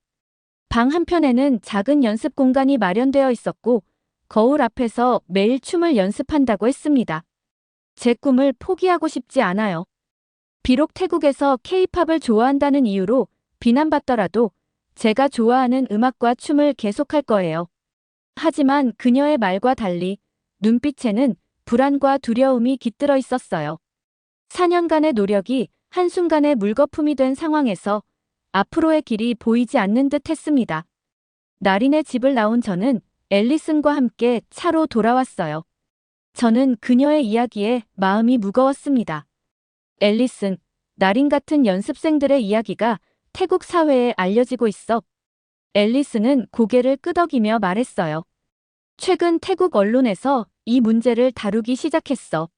방 한편에는 작은 연습 공간이 마련되어 있었고 거울 앞에서 매일 춤을 연습한다고 했습니다. 제 꿈을 포기하고 싶지 않아요. 비록 태국에서 K-팝을 좋아한다는 이유로 비난받더라도 제가 좋아하는 음악과 춤을 계속할 거예요. 하지만 그녀의 말과 달리 눈빛에는 불안과 두려움이 깃들어 있었어요. 4년간의 노력이 한순간에 물거품이 된 상황에서 앞으로의 길이 보이지 않는 듯 했습니다. 나린의 집을 나온 저는 앨리슨과 함께 차로 돌아왔어요. 저는 그녀의 이야기에 마음이 무거웠습니다. 앨리슨, 나린 같은 연습생들의 이야기가 태국 사회에 알려지고 있어. 앨리슨은 고개를 끄덕이며 말했어요. 최근 태국 언론에서 이 문제를 다루기 시작했어.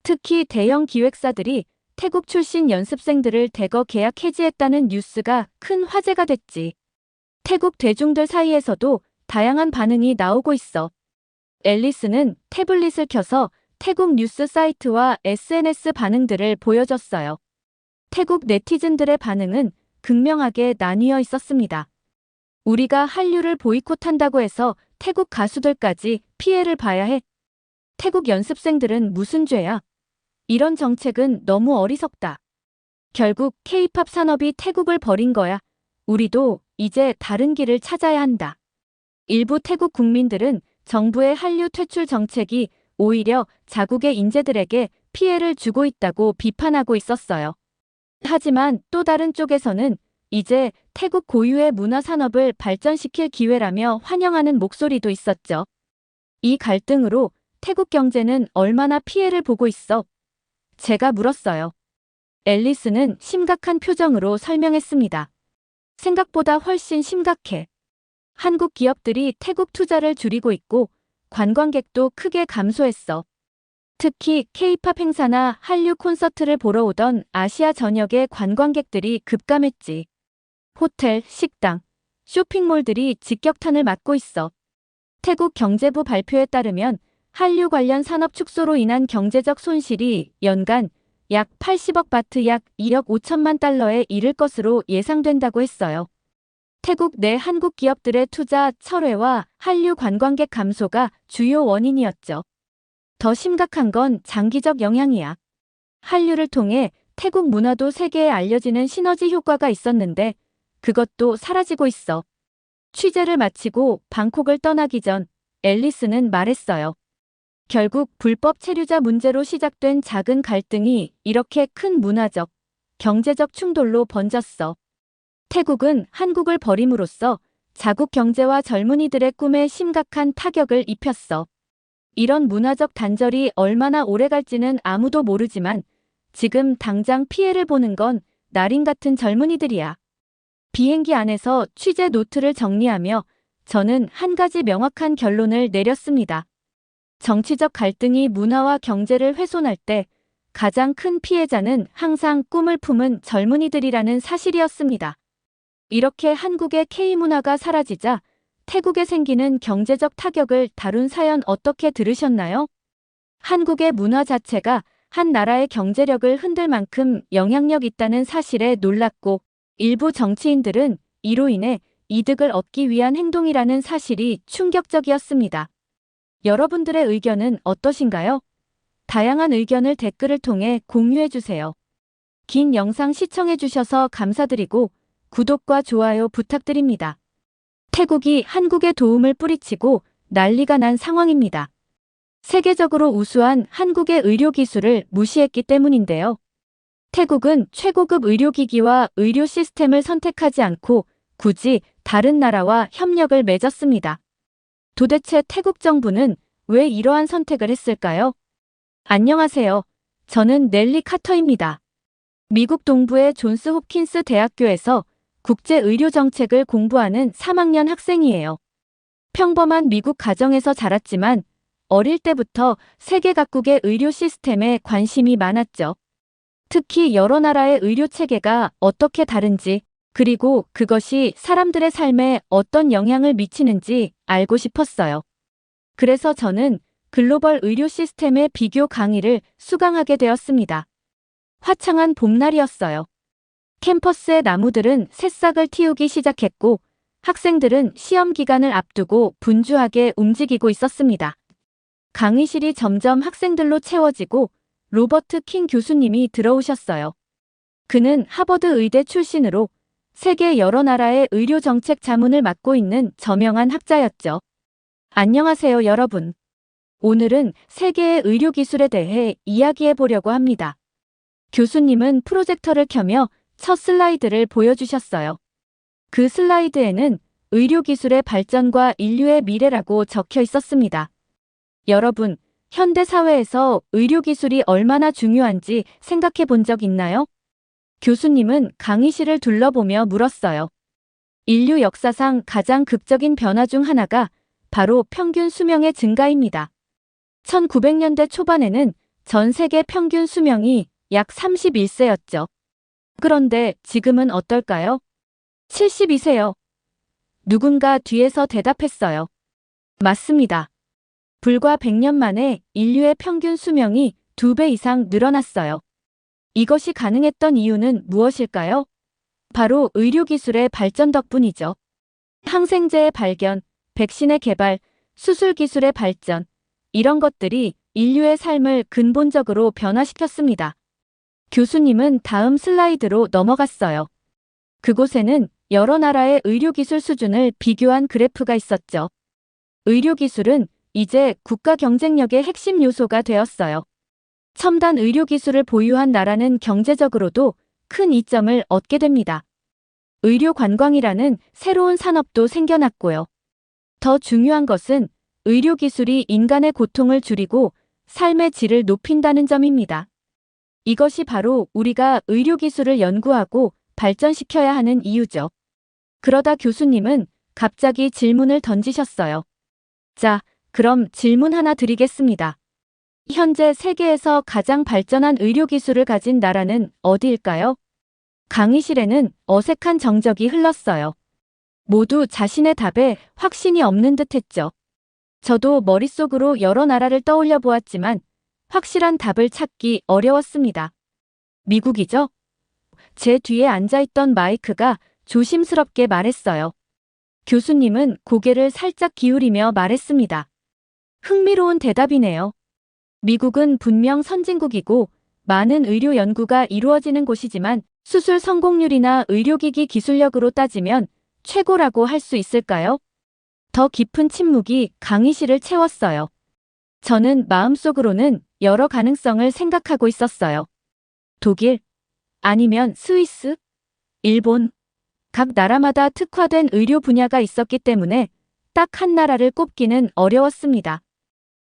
특히 대형 기획사들이 태국 출신 연습생들을 대거 계약 해지했다는 뉴스가 큰 화제가 됐지. 태국 대중들 사이에서도 다양한 반응이 나오고 있어. 앨리스는 태블릿을 켜서 태국 뉴스 사이트와 SNS 반응들을 보여줬어요. 태국 네티즌들의 반응은 극명하게 나뉘어 있었습니다. 우리가 한류를 보이콧한다고 해서 태국 가수들까지 피해를 봐야 해. 태국 연습생들은 무슨 죄야? 이런 정책은 너무 어리석다. 결국 K-팝 산업이 태국을 버린 거야. 우리도 이제 다른 길을 찾아야 한다. 일부 태국 국민들은 정부의 한류 퇴출 정책이 오히려 자국의 인재들에게 피해를 주고 있다고 비판하고 있었어요. 하지만 또 다른 쪽에서는 이제 태국 고유의 문화 산업을 발전시킬 기회라며 환영하는 목소리도 있었죠. 이 갈등으로 태국 경제는 얼마나 피해를 보고 있어? 제가 물었어요. 앨리스는 심각한 표정으로 설명했습니다. 생각보다 훨씬 심각해. 한국 기업들이 태국 투자를 줄이고 있고 관광객도 크게 감소했어. 특히 K-팝 행사나 한류 콘서트를 보러 오던 아시아 전역의 관광객들이 급감했지. 호텔, 식당, 쇼핑몰들이 직격탄을 맞고 있어. 태국 경제부 발표에 따르면 한류 관련 산업 축소로 인한 경제적 손실이 연간 약 80억 바트 약 1억 5천만 달러에 이를 것으로 예상된다고 했어요. 태국 내 한국 기업들의 투자 철회와 한류 관광객 감소가 주요 원인이었죠. 더 심각한 건 장기적 영향이야. 한류를 통해 태국 문화도 세계에 알려지는 시너지 효과가 있었는데 그것도 사라지고 있어. 취재를 마치고 방콕을 떠나기 전 앨리스는 말했어요. 결국 불법 체류자 문제로 시작된 작은 갈등이 이렇게 큰 문화적, 경제적 충돌로 번졌어. 태국은 한국을 버림으로써 자국 경제와 젊은이들의 꿈에 심각한 타격을 입혔어. 이런 문화적 단절이 얼마나 오래 갈지는 아무도 모르지만 지금 당장 피해를 보는 건 나린 같은 젊은이들이야. 비행기 안에서 취재 노트를 정리하며 저는 한 가지 명확한 결론을 내렸습니다. 정치적 갈등이 문화와 경제를 훼손할 때 가장 큰 피해자는 항상 꿈을 품은 젊은이들이라는 사실이었습니다. 이렇게 한국의 K문화가 사라지자 태국에 생기는 경제적 타격을 다룬 사연 어떻게 들으셨나요? 한국의 문화 자체가 한 나라의 경제력을 흔들 만큼 영향력 있다는 사실에 놀랐고 일부 정치인들은 이로 인해 이득을 얻기 위한 행동이라는 사실이 충격적이었습니다. 여러분들의 의견은 어떠신가요? 다양한 의견을 댓글을 통해 공유해주세요. 긴 영상 시청해주셔서 감사드리고 구독과 좋아요 부탁드립니다. 태국이 한국에 도움을 뿌리치고 난리가 난 상황입니다. 세계적으로 우수한 한국의 의료기술을 무시했기 때문인데요. 태국은 최고급 의료기기와 의료 시스템을 선택하지 않고 굳이 다른 나라와 협력을 맺었습니다. 도대체 태국 정부는 왜 이러한 선택을 했을까요? 안녕하세요. 저는 넬리 카터입니다. 미국 동부의 존스 홉킨스 대학교에서 국제의료정책을 공부하는 3학년 학생이에요. 평범한 미국 가정에서 자랐지만 어릴 때부터 세계 각국의 의료 시스템에 관심이 많았죠. 특히 여러 나라의 의료 체계가 어떻게 다른지, 그리고 그것이 사람들의 삶에 어떤 영향을 미치는지 알고 싶었어요. 그래서 저는 글로벌 의료 시스템의 비교 강의를 수강하게 되었습니다. 화창한 봄날이었어요. 캠퍼스의 나무들은 새싹을 틔우기 시작했고 학생들은 시험 기간을 앞두고 분주하게 움직이고 있었습니다. 강의실이 점점 학생들로 채워지고 로버트 킹 교수님이 들어오셨어요. 그는 하버드 의대 출신으로 세계 여러 나라의 의료 정책 자문을 맡고 있는 저명한 학자였죠. 안녕하세요, 여러분. 오늘은 세계의 의료 기술에 대해 이야기해 보려고 합니다. 교수님은 프로젝터를 켜며 첫 슬라이드를 보여주셨어요. 그 슬라이드에는 의료기술의 발전과 인류의 미래라고 적혀 있었습니다. 여러분, 현대 사회에서 의료기술이 얼마나 중요한지 생각해 본 적 있나요? 교수님은 강의실을 둘러보며 물었어요. 인류 역사상 가장 극적인 변화 중 하나가 바로 평균 수명의 증가입니다. 1900년대 초반에는 전 세계 평균 수명이 약 31세였죠. 그런데 지금은 어떨까요? 72세요. 누군가 뒤에서 대답했어요. 맞습니다. 불과 100년 만에 인류의 평균 수명이 2배 이상 늘어났어요. 이것이 가능했던 이유는 무엇일까요? 바로 의료기술의 발전 덕분이죠. 항생제의 발견, 백신의 개발, 수술기술의 발전, 이런 것들이 인류의 삶을 근본적으로 변화시켰습니다. 교수님은 다음 슬라이드로 넘어갔어요. 그곳에는 여러 나라의 의료기술 수준을 비교한 그래프가 있었죠. 의료기술은 이제 국가 경쟁력의 핵심 요소가 되었어요. 첨단 의료기술을 보유한 나라는 경제적으로도 큰 이점을 얻게 됩니다. 의료 관광이라는 새로운 산업도 생겨났고요. 더 중요한 것은 의료 기술이 인간의 고통을 줄이고 삶의 질을 높인다는 점입니다. 이것이 바로 우리가 의료 기술을 연구하고 발전시켜야 하는 이유죠. 그러다 교수님은 갑자기 질문을 던지셨어요. 자, 그럼 질문 하나 드리겠습니다. 현재 세계에서 가장 발전한 의료 기술을 가진 나라는 어디일까요? 강의실에는 어색한 정적이 흘렀어요. 모두 자신의 답에 확신이 없는 듯 했죠. 저도 머릿속으로 여러 나라를 떠올려 보았지만 확실한 답을 찾기 어려웠습니다. 미국이죠? 제 뒤에 앉아있던 마이크가 조심스럽게 말했어요. 교수님은 고개를 살짝 기울이며 말했습니다. 흥미로운 대답이네요. 미국은 분명 선진국이고 많은 의료 연구가 이루어지는 곳이지만 수술 성공률이나 의료기기 기술력으로 따지면 최고라고 할 수 있을까요? 더 깊은 침묵이 강의실을 채웠어요. 저는 마음속으로는 여러 가능성을 생각하고 있었어요. 독일, 아니면 스위스, 일본. 각 나라마다 특화된 의료 분야가 있었기 때문에 딱 한 나라를 꼽기는 어려웠습니다.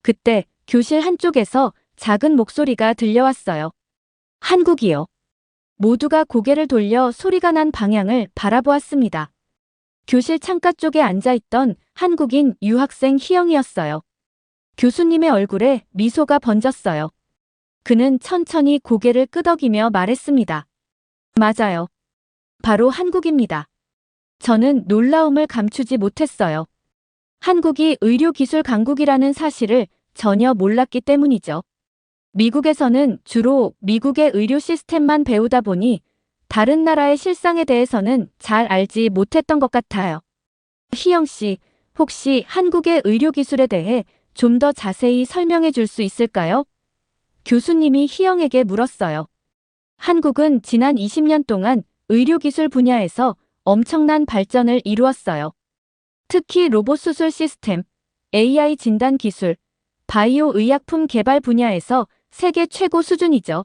그때 교실 한쪽에서 작은 목소리가 들려왔어요. 한국이요. 모두가 고개를 돌려 소리가 난 방향을 바라보았습니다. 교실 창가 쪽에 앉아있던 한국인 유학생 희영이었어요. 교수님의 얼굴에 미소가 번졌어요. 그는 천천히 고개를 끄덕이며 말했습니다. 맞아요. 바로 한국입니다. 저는 놀라움을 감추지 못했어요. 한국이 의료기술 강국이라는 사실을 전혀 몰랐기 때문이죠. 미국에서는 주로 미국의 의료 시스템만 배우다 보니 다른 나라의 실상에 대해서는 잘 알지 못했던 것 같아요. 희영 씨, 혹시 한국의 의료기술에 대해 좀 더 자세히 설명해 줄 수 있을까요? 교수님이 희영에게 물었어요. 한국은 지난 20년 동안 의료기술 분야에서 엄청난 발전을 이루었어요. 특히 로봇 수술 시스템, AI 진단 기술, 바이오 의약품 개발 분야에서 세계 최고 수준이죠.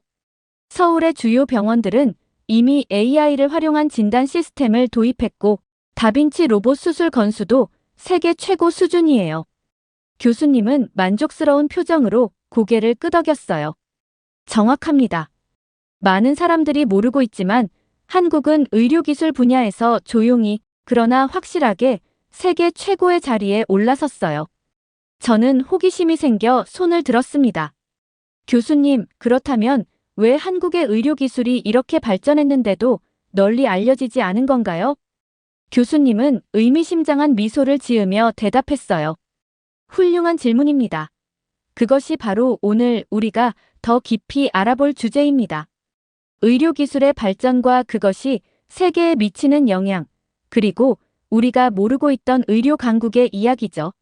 서울의 주요 병원들은 이미 AI를 활용한 진단 시스템을 도입했고 다빈치 로봇 수술 건수도 세계 최고 수준이에요. 교수님은 만족스러운 표정으로 고개를 끄덕였어요. 정확합니다. 많은 사람들이 모르고 있지만 한국은 의료기술 분야에서 조용히 그러나 확실하게 세계 최고의 자리에 올라섰어요. 저는 호기심이 생겨 손을 들었습니다. 교수님, 그렇다면 왜 한국의 의료기술이 이렇게 발전했는데도 널리 알려지지 않은 건가요? 교수님은 의미심장한 미소를 지으며 대답했어요. 훌륭한 질문입니다. 그것이 바로 오늘 우리가 더 깊이 알아볼 주제입니다. 의료기술의 발전과 그것이 세계에 미치는 영향, 그리고 우리가 모르고 있던 의료 강국의 이야기죠.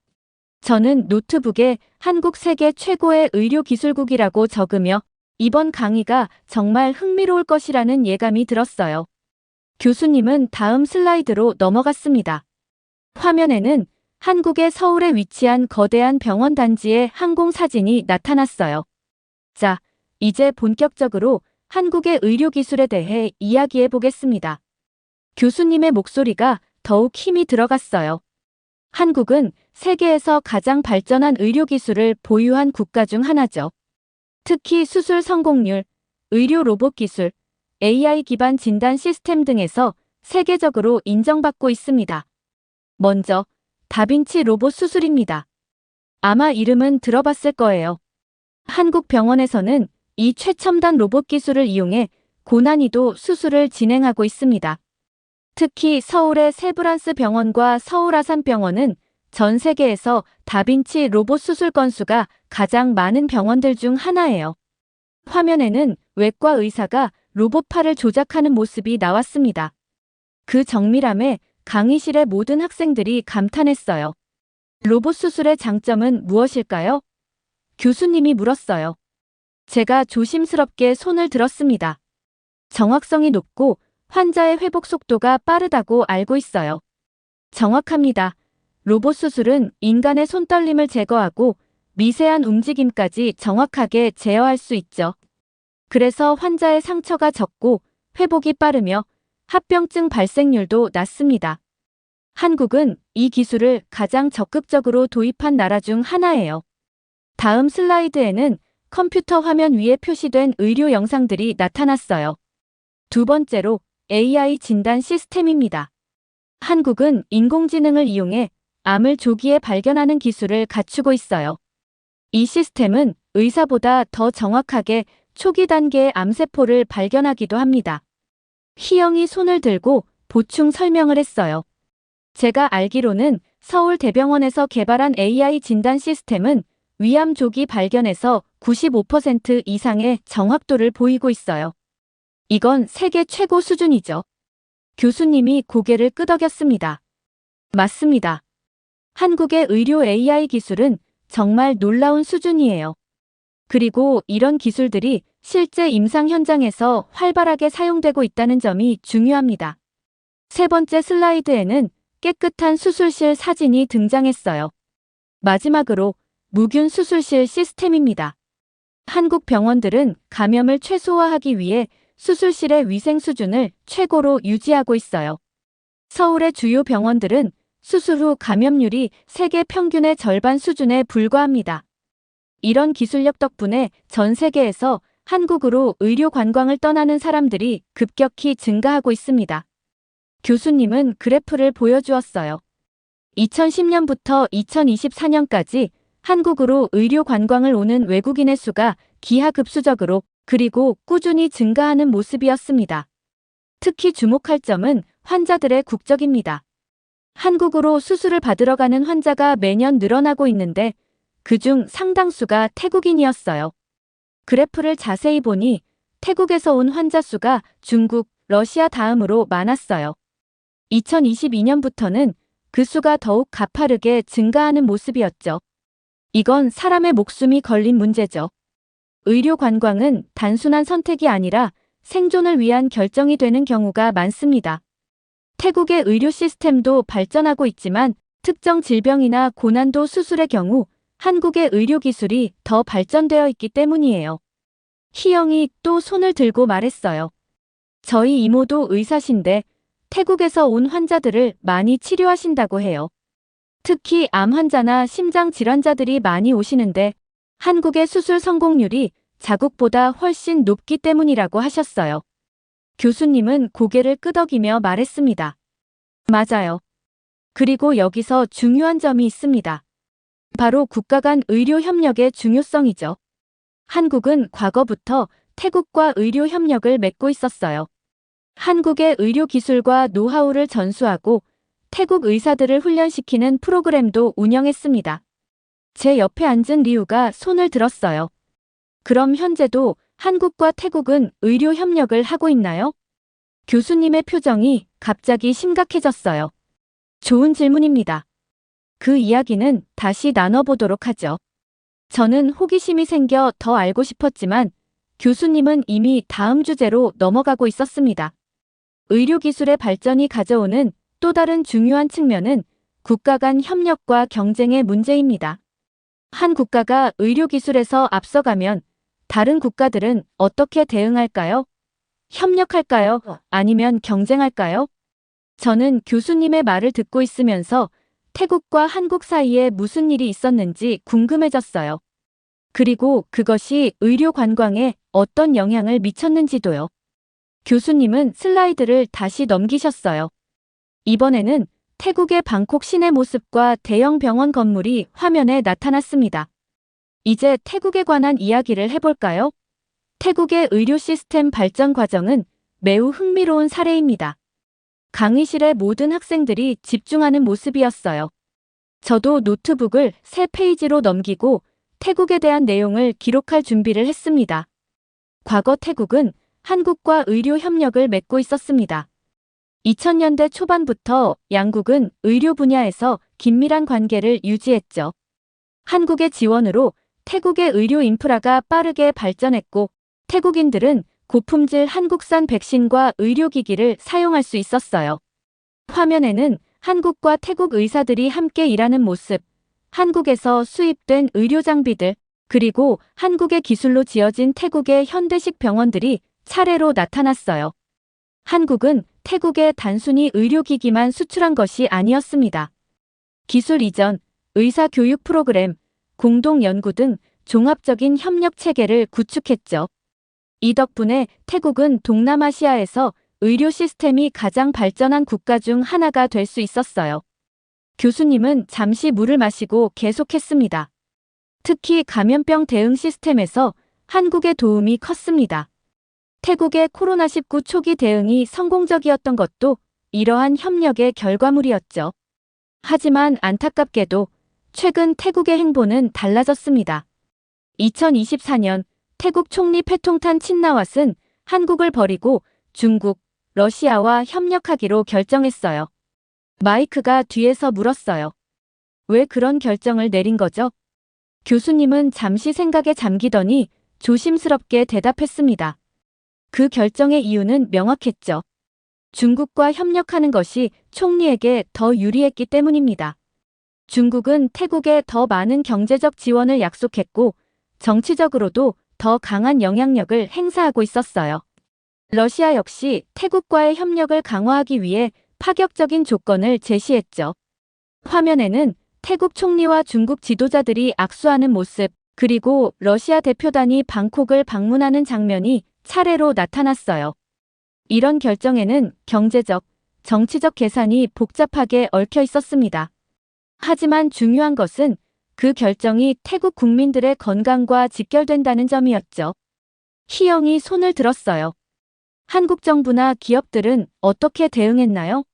저는 노트북에 한국 세계 최고의 의료기술국이라고 적으며 이번 강의가 정말 흥미로울 것이라는 예감이 들었어요. 교수님은 다음 슬라이드로 넘어갔습니다. 화면에는 한국의 서울에 위치한 거대한 병원 단지의 항공 사진이 나타났어요. 자, 이제 본격적으로 한국의 의료기술에 대해 이야기해 보겠습니다. 교수님의 목소리가 더욱 힘이 들어갔어요. 한국은 세계에서 가장 발전한 의료기술을 보유한 국가 중 하나죠. 특히 수술 성공률, 의료 로봇 기술, AI 기반 진단 시스템 등에서 세계적으로 인정받고 있습니다. 먼저 다빈치 로봇 수술입니다. 아마 이름은 들어봤을 거예요. 한국 병원에서는 이 최첨단 로봇 기술을 이용해 고난이도 수술을 진행하고 있습니다. 특히 서울의 세브란스 병원과 서울 아산병원은 전 세계에서 다빈치 로봇 수술 건수가 가장 많은 병원들 중 하나예요. 화면에는 외과 의사가 로봇팔을 조작하는 모습이 나왔습니다. 그 정밀함에 강의실의 모든 학생들이 감탄했어요. 로봇 수술의 장점은 무엇일까요? 교수님이 물었어요. 제가 조심스럽게 손을 들었습니다. 정확성이 높고 환자의 회복 속도가 빠르다고 알고 있어요. 정확합니다. 로봇 수술은 인간의 손떨림을 제거하고 미세한 움직임까지 정확하게 제어할 수 있죠. 그래서 환자의 상처가 적고 회복이 빠르며 합병증 발생률도 낮습니다. 한국은 이 기술을 가장 적극적으로 도입한 나라 중 하나예요. 다음 슬라이드에는 컴퓨터 화면 위에 표시된 의료 영상들이 나타났어요. 두 번째로 AI 진단 시스템입니다. 한국은 인공지능을 이용해 암을 조기에 발견하는 기술을 갖추고 있어요. 이 시스템은 의사보다 더 정확하게 초기 단계의 암세포를 발견하기도 합니다. 희영이 손을 들고 보충 설명을 했어요. 제가 알기로는 서울대병원에서 개발한 AI 진단 시스템은 위암 조기 발견에서 95% 이상의 정확도를 보이고 있어요. 이건 세계 최고 수준이죠. 교수님이 고개를 끄덕였습니다. 맞습니다. 한국의 의료 AI 기술은 정말 놀라운 수준이에요. 그리고 이런 기술들이 실제 임상 현장에서 활발하게 사용되고 있다는 점이 중요합니다. 세 번째 슬라이드에는 깨끗한 수술실 사진이 등장했어요. 마지막으로 무균 수술실 시스템입니다. 한국 병원들은 감염을 최소화하기 위해 수술실의 위생 수준을 최고로 유지하고 있어요. 서울의 주요 병원들은 수술 후 감염률이 세계 평균의 절반 수준에 불과합니다. 이런 기술력 덕분에 전 세계에서 한국으로 의료 관광을 떠나는 사람들이 급격히 증가하고 있습니다. 교수님은 그래프를 보여주었어요. 2010년부터 2024년까지 한국으로 의료 관광을 오는 외국인의 수가 기하급수적으로 그리고 꾸준히 증가하는 모습이었습니다. 특히 주목할 점은 환자들의 국적입니다. 한국으로 수술을 받으러 가는 환자가 매년 늘어나고 있는데 그중 상당수가 태국인이었어요. 그래프를 자세히 보니 태국에서 온 환자 수가 중국, 러시아 다음으로 많았어요. 2022년부터는 그 수가 더욱 가파르게 증가하는 모습이었죠. 이건 사람의 목숨이 걸린 문제죠. 의료 관광은 단순한 선택이 아니라 생존을 위한 결정이 되는 경우가 많습니다. 태국의 의료 시스템도 발전하고 있지만 특정 질병이나 고난도 수술의 경우 한국의 의료 기술이 더 발전되어 있기 때문이에요. 희영이 또 손을 들고 말했어요. 저희 이모도 의사신데 태국에서 온 환자들을 많이 치료하신다고 해요. 특히 암 환자나 심장 질환자들이 많이 오시는데 한국의 수술 성공률이 자국보다 훨씬 높기 때문이라고 하셨어요. 교수님은 고개를 끄덕이며 말했습니다. 맞아요. 그리고 여기서 중요한 점이 있습니다. 바로 국가 간 의료 협력의 중요성이죠. 한국은 과거부터 태국과 의료 협력을 맺고 있었어요. 한국의 의료 기술과 노하우를 전수하고 태국 의사들을 훈련시키는 프로그램도 운영했습니다. 제 옆에 앉은 리우가 손을 들었어요. 그럼 현재도 한국과 태국은 의료 협력을 하고 있나요? 교수님의 표정이 갑자기 심각해졌어요. 좋은 질문입니다. 그 이야기는 다시 나눠보도록 하죠. 저는 호기심이 생겨 더 알고 싶었지만 교수님은 이미 다음 주제로 넘어가고 있었습니다. 의료기술의 발전이 가져오는 또 다른 중요한 측면은 국가 간 협력과 경쟁의 문제입니다. 한 국가가 의료기술에서 앞서가면 다른 국가들은 어떻게 대응할까요? 협력할까요? 아니면 경쟁할까요? 저는 교수님의 말을 듣고 있으면서 태국과 한국 사이에 무슨 일이 있었는지 궁금해졌어요. 그리고 그것이 의료 관광에 어떤 영향을 미쳤는지도요. 교수님은 슬라이드를 다시 넘기셨어요. 이번에는 태국의 방콕 시내 모습과 대형 병원 건물이 화면에 나타났습니다. 이제 태국에 관한 이야기를 해볼까요? 태국의 의료 시스템 발전 과정은 매우 흥미로운 사례입니다. 강의실의 모든 학생들이 집중하는 모습이었어요. 저도 노트북을 3페이지로 넘기고 태국에 대한 내용을 기록할 준비를 했습니다. 과거 태국은 한국과 의료 협력을 맺고 있었습니다. 2000년대 초반부터 양국은 의료 분야에서 긴밀한 관계를 유지했죠. 한국의 지원으로 태국의 의료 인프라가 빠르게 발전했고 태국인들은 고품질 한국산 백신과 의료기기를 사용할 수 있었어요. 화면에는 한국과 태국 의사들이 함께 일하는 모습, 한국에서 수입된 의료 장비들, 그리고 한국의 기술로 지어진 태국의 현대식 병원들이 차례로 나타났어요. 한국은 태국에 단순히 의료기기만 수출한 것이 아니었습니다. 기술 이전, 의사 교육 프로그램, 공동 연구 등 종합적인 협력 체계를 구축했죠. 이 덕분에 태국은 동남아시아에서 의료 시스템이 가장 발전한 국가 중 하나가 될 수 있었어요. 교수님은 잠시 물을 마시고 계속했습니다. 특히 감염병 대응 시스템에서 한국의 도움이 컸습니다. 태국의 코로나19 초기 대응이 성공적이었던 것도 이러한 협력의 결과물이었죠. 하지만 안타깝게도 최근 태국의 행보는 달라졌습니다. 2024년 태국 총리 패통탄 친나왓은 한국을 버리고 중국, 러시아와 협력하기로 결정했어요. 마이크가 뒤에서 물었어요. 왜 그런 결정을 내린 거죠? 교수님은 잠시 생각에 잠기더니 조심스럽게 대답했습니다. 그 결정의 이유는 명확했죠. 중국과 협력하는 것이 총리에게 더 유리했기 때문입니다. 중국은 태국에 더 많은 경제적 지원을 약속했고 정치적으로도 더 강한 영향력을 행사하고 있었어요. 러시아 역시 태국과의 협력을 강화하기 위해 파격적인 조건을 제시했죠. 화면에는 태국 총리와 중국 지도자들이 악수하는 모습, 그리고 러시아 대표단이 방콕을 방문하는 장면이 차례로 나타났어요. 이런 결정에는 경제적, 정치적 계산이 복잡하게 얽혀 있었습니다. 하지만 중요한 것은 그 결정이 태국 국민들의 건강과 직결된다는 점이었죠. 희영이 손을 들었어요. 한국 정부나 기업들은 어떻게 대응했나요?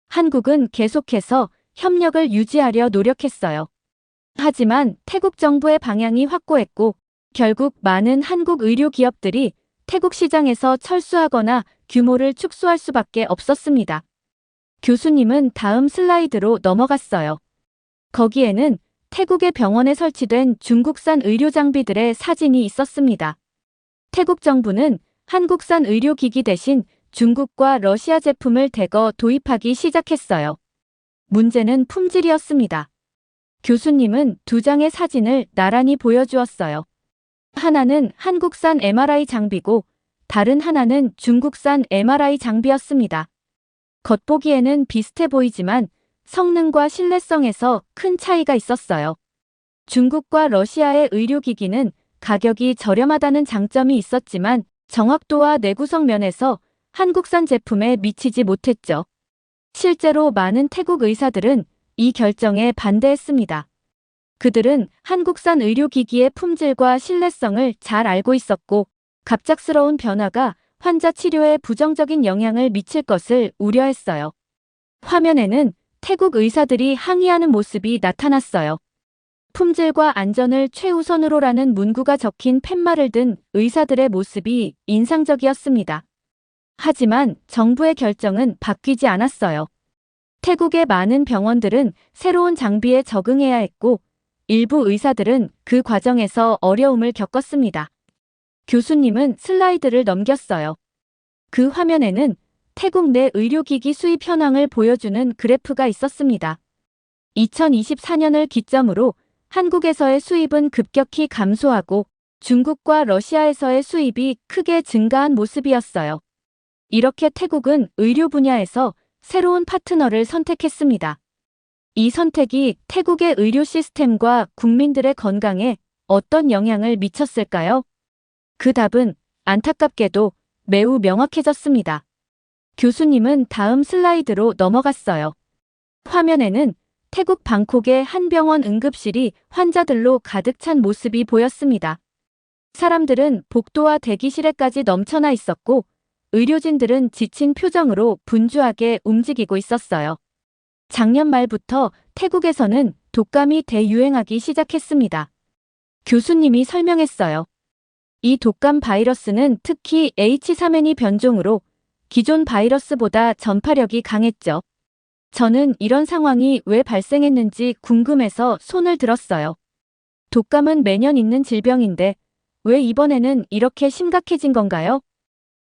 한국은 계속해서 협력을 유지하려 노력했어요. 하지만 태국 정부의 방향이 확고했고 결국 많은 한국 의료 기업들이 태국 시장에서 철수하거나 규모를 축소할 수밖에 없었습니다. 교수님은 다음 슬라이드로 넘어갔어요. 거기에는 태국의 병원에 설치된 중국산 의료 장비들의 사진이 있었습니다. 태국 정부는 한국산 의료기기 대신 중국과 러시아 제품을 대거 도입하기 시작했어요. 문제는 품질이었습니다. 교수님은 두 장의 사진을 나란히 보여주었어요. 하나는 한국산 MRI 장비고 다른 하나는 중국산 MRI 장비였습니다. 겉보기에는 비슷해 보이지만 성능과 신뢰성에서 큰 차이가 있었어요. 중국과 러시아의 의료기기는 가격이 저렴하다는 장점이 있었지만 정확도와 내구성 면에서 한국산 제품에 미치지 못했죠. 실제로 많은 태국 의사들은 이 결정에 반대했습니다. 그들은 한국산 의료기기의 품질과 신뢰성을 잘 알고 있었고 갑작스러운 변화가 환자 치료에 부정적인 영향을 미칠 것을 우려했어요. 화면에는 태국 의사들이 항의하는 모습이 나타났어요. 품질과 안전을 최우선으로라는 문구가 적힌 팻말을 든 의사들의 모습이 인상적이었습니다. 하지만 정부의 결정은 바뀌지 않았어요. 태국의 많은 병원들은 새로운 장비에 적응해야 했고 일부 의사들은 그 과정에서 어려움을 겪었습니다. 교수님은 슬라이드를 넘겼어요. 그 화면에는 태국 내 의료기기 수입 현황을 보여주는 그래프가 있었습니다. 2024년을 기점으로 한국에서의 수입은 급격히 감소하고 중국과 러시아에서의 수입이 크게 증가한 모습이었어요. 이렇게 태국은 의료 분야에서 새로운 파트너를 선택했습니다. 이 선택이 태국의 의료 시스템과 국민들의 건강에 어떤 영향을 미쳤을까요? 그 답은 안타깝게도 매우 명확해졌습니다. 교수님은 다음 슬라이드로 넘어갔어요. 화면에는 태국 방콕의 한 병원 응급실이 환자들로 가득 찬 모습이 보였습니다. 사람들은 복도와 대기실에까지 넘쳐나 있었고 의료진들은 지친 표정으로 분주하게 움직이고 있었어요. 작년 말부터 태국에서는 독감이 대유행하기 시작했습니다. 교수님이 설명했어요. 이 독감 바이러스는 특히 H3N2 변종으로 기존 바이러스보다 전파력이 강했죠. 저는 이런 상황이 왜 발생했는지 궁금해서 손을 들었어요. 독감은 매년 있는 질병인데 왜 이번에는 이렇게 심각해진 건가요?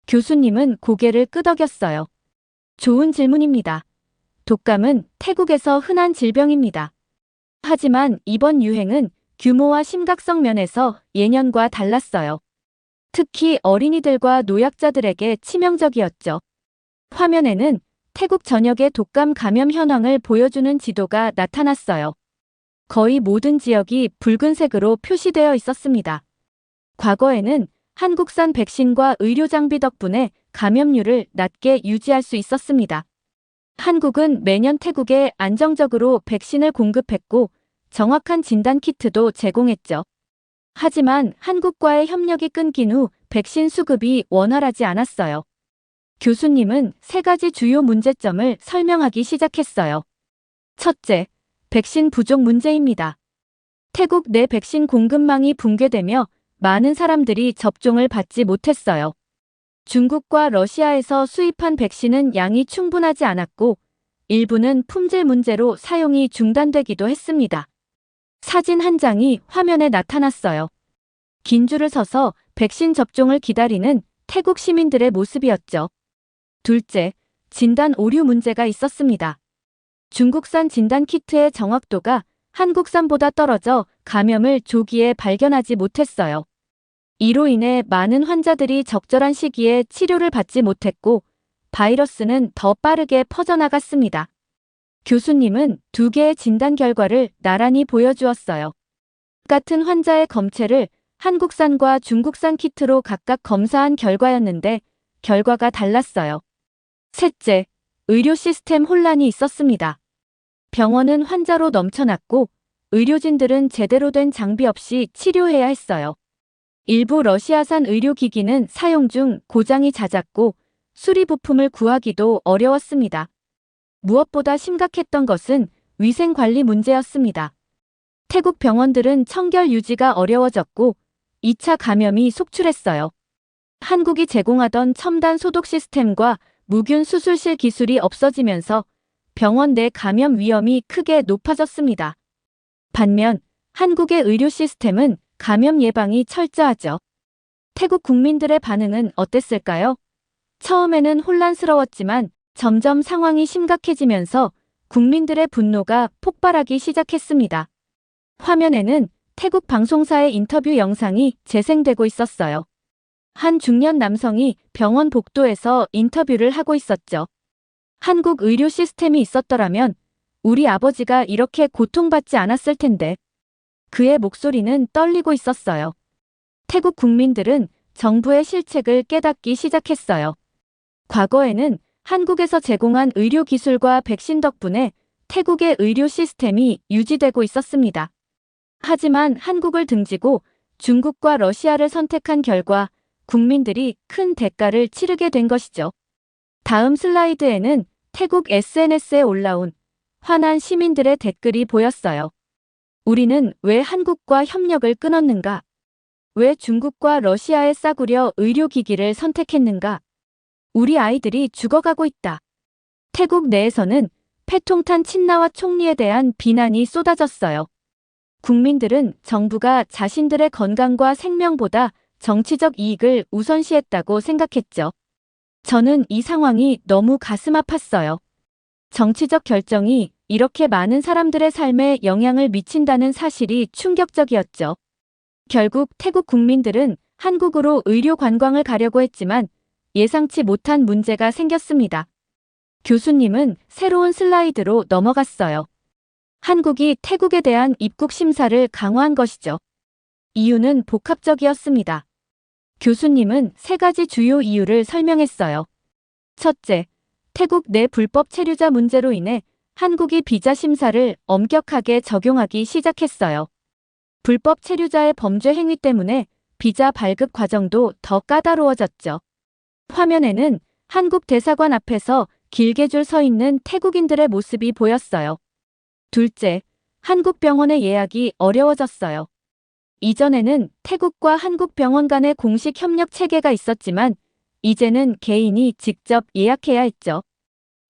교수님은 고개를 끄덕였어요. 좋은 질문입니다. 독감은 태국에서 흔한 질병입니다. 하지만 이번 유행은 규모와 심각성 면에서 예년과 달랐어요. 특히 어린이들과 노약자들에게 치명적이었죠. 화면에는 태국 전역의 독감 감염 현황을 보여주는 지도가 나타났어요. 거의 모든 지역이 붉은색으로 표시되어 있었습니다. 과거에는 한국산 백신과 의료 장비 덕분에 감염률을 낮게 유지할 수 있었습니다. 한국은 매년 태국에 안정적으로 백신을 공급했고 정확한 진단 키트도 제공했죠. 하지만 한국과의 협력이 끊긴 후 백신 수급이 원활하지 않았어요. 교수님은 세 가지 주요 문제점을 설명하기 시작했어요. 첫째, 백신 부족 문제입니다. 태국 내 백신 공급망이 붕괴되며 많은 사람들이 접종을 받지 못했어요. 중국과 러시아에서 수입한 백신은 양이 충분하지 않았고 일부는 품질 문제로 사용이 중단되기도 했습니다. 사진 한 장이 화면에 나타났어요. 긴 줄을 서서 백신 접종을 기다리는 태국 시민들의 모습이었죠. 둘째, 진단 오류 문제가 있었습니다. 중국산 진단 키트의 정확도가 한국산보다 떨어져 감염을 조기에 발견하지 못했어요. 이로 인해 많은 환자들이 적절한 시기에 치료를 받지 못했고 바이러스는 더 빠르게 퍼져나갔습니다. 교수님은 두 개의 진단 결과를 나란히 보여주었어요. 같은 환자의 검체를 한국산과 중국산 키트로 각각 검사한 결과였는데 결과가 달랐어요. 셋째, 의료 시스템 혼란이 있었습니다. 병원은 환자로 넘쳐났고 의료진들은 제대로 된 장비 없이 치료해야 했어요. 일부 러시아산 의료기기는 사용 중 고장이 잦았고 수리 부품을 구하기도 어려웠습니다. 무엇보다 심각했던 것은 위생관리 문제였습니다. 태국 병원들은 청결 유지가 어려워졌고 2차 감염이 속출했어요. 한국이 제공하던 첨단 소독 시스템과 무균 수술실 기술이 없어지면서 병원 내 감염 위험이 크게 높아졌습니다. 반면 한국의 의료 시스템은 감염 예방이 철저하죠. 태국 국민들의 반응은 어땠을까요? 처음에는 혼란스러웠지만 점점 상황이 심각해지면서 국민들의 분노가 폭발하기 시작했습니다. 화면에는 태국 방송사의 인터뷰 영상이 재생되고 있었어요. 한 중년 남성이 병원 복도에서 인터뷰를 하고 있었죠. 한국 의료 시스템이 있었더라면 우리 아버지가 이렇게 고통받지 않았을 텐데. 그의 목소리는 떨리고 있었어요. 태국 국민들은 정부의 실책을 깨닫기 시작했어요. 과거에는 한국에서 제공한 의료 기술과 백신 덕분에 태국의 의료 시스템이 유지되고 있었습니다. 하지만 한국을 등지고 중국과 러시아를 선택한 결과 국민들이 큰 대가를 치르게 된 것이죠. 다음 슬라이드에는 태국 SNS에 올라온 화난 시민들의 댓글이 보였어요. 우리는 왜 한국과 협력을 끊었는가? 왜 중국과 러시아에 싸구려 의료기기를 선택했는가? 우리 아이들이 죽어가고 있다. 태국 내에서는 패통탄 친나와 총리에 대한 비난이 쏟아졌어요. 국민들은 정부가 자신들의 건강과 생명보다 정치적 이익을 우선시했다고 생각했죠. 저는 이 상황이 너무 가슴 아팠어요. 정치적 결정이 이렇게 많은 사람들의 삶에 영향을 미친다는 사실이 충격적이었죠. 결국 태국 국민들은 한국으로 의료 관광을 가려고 했지만 예상치 못한 문제가 생겼습니다. 교수님은 새로운 슬라이드로 넘어갔어요. 한국이 태국에 대한 입국 심사를 강화한 것이죠. 이유는 복합적이었습니다. 교수님은 세 가지 주요 이유를 설명했어요. 첫째, 태국 내 불법 체류자 문제로 인해 한국이 비자 심사를 엄격하게 적용하기 시작했어요. 불법 체류자의 범죄 행위 때문에 비자 발급 과정도 더 까다로워졌죠. 화면에는 한국 대사관 앞에서 길게 줄 서 있는 태국인들의 모습이 보였어요. 둘째, 한국 병원의 예약이 어려워졌어요. 이전에는 태국과 한국 병원 간의 공식 협력 체계가 있었지만 이제는 개인이 직접 예약해야 했죠.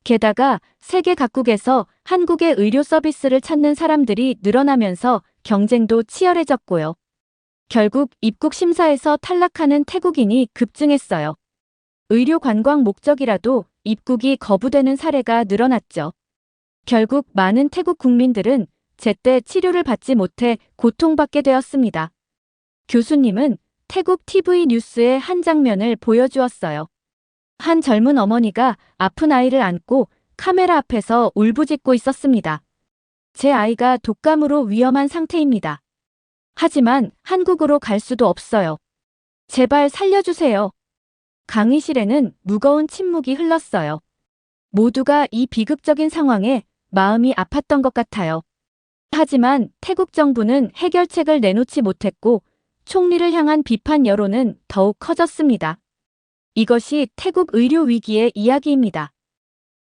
게다가 세계 각국에서 한국의 의료 서비스를 찾는 사람들이 늘어나면서 경쟁도 치열해졌고요. 결국 입국 심사에서 탈락하는 태국인이 급증했어요. 의료 관광 목적이라도 입국이 거부되는 사례가 늘어났죠. 결국 많은 태국 국민들은 제때 치료를 받지 못해 고통받게 되었습니다. 교수님은 태국 TV 뉴스의 한 장면을 보여주었어요. 한 젊은 어머니가 아픈 아이를 안고 카메라 앞에서 울부짖고 있었습니다. 제 아이가 독감으로 위험한 상태입니다. 하지만 한국으로 갈 수도 없어요. 제발 살려주세요. 강의실에는 무거운 침묵이 흘렀어요. 모두가 이 비극적인 상황에 마음이 아팠던 것 같아요. 하지만 태국 정부는 해결책을 내놓지 못했고 총리를 향한 비판 여론은 더욱 커졌습니다. 이것이 태국 의료 위기의 이야기입니다.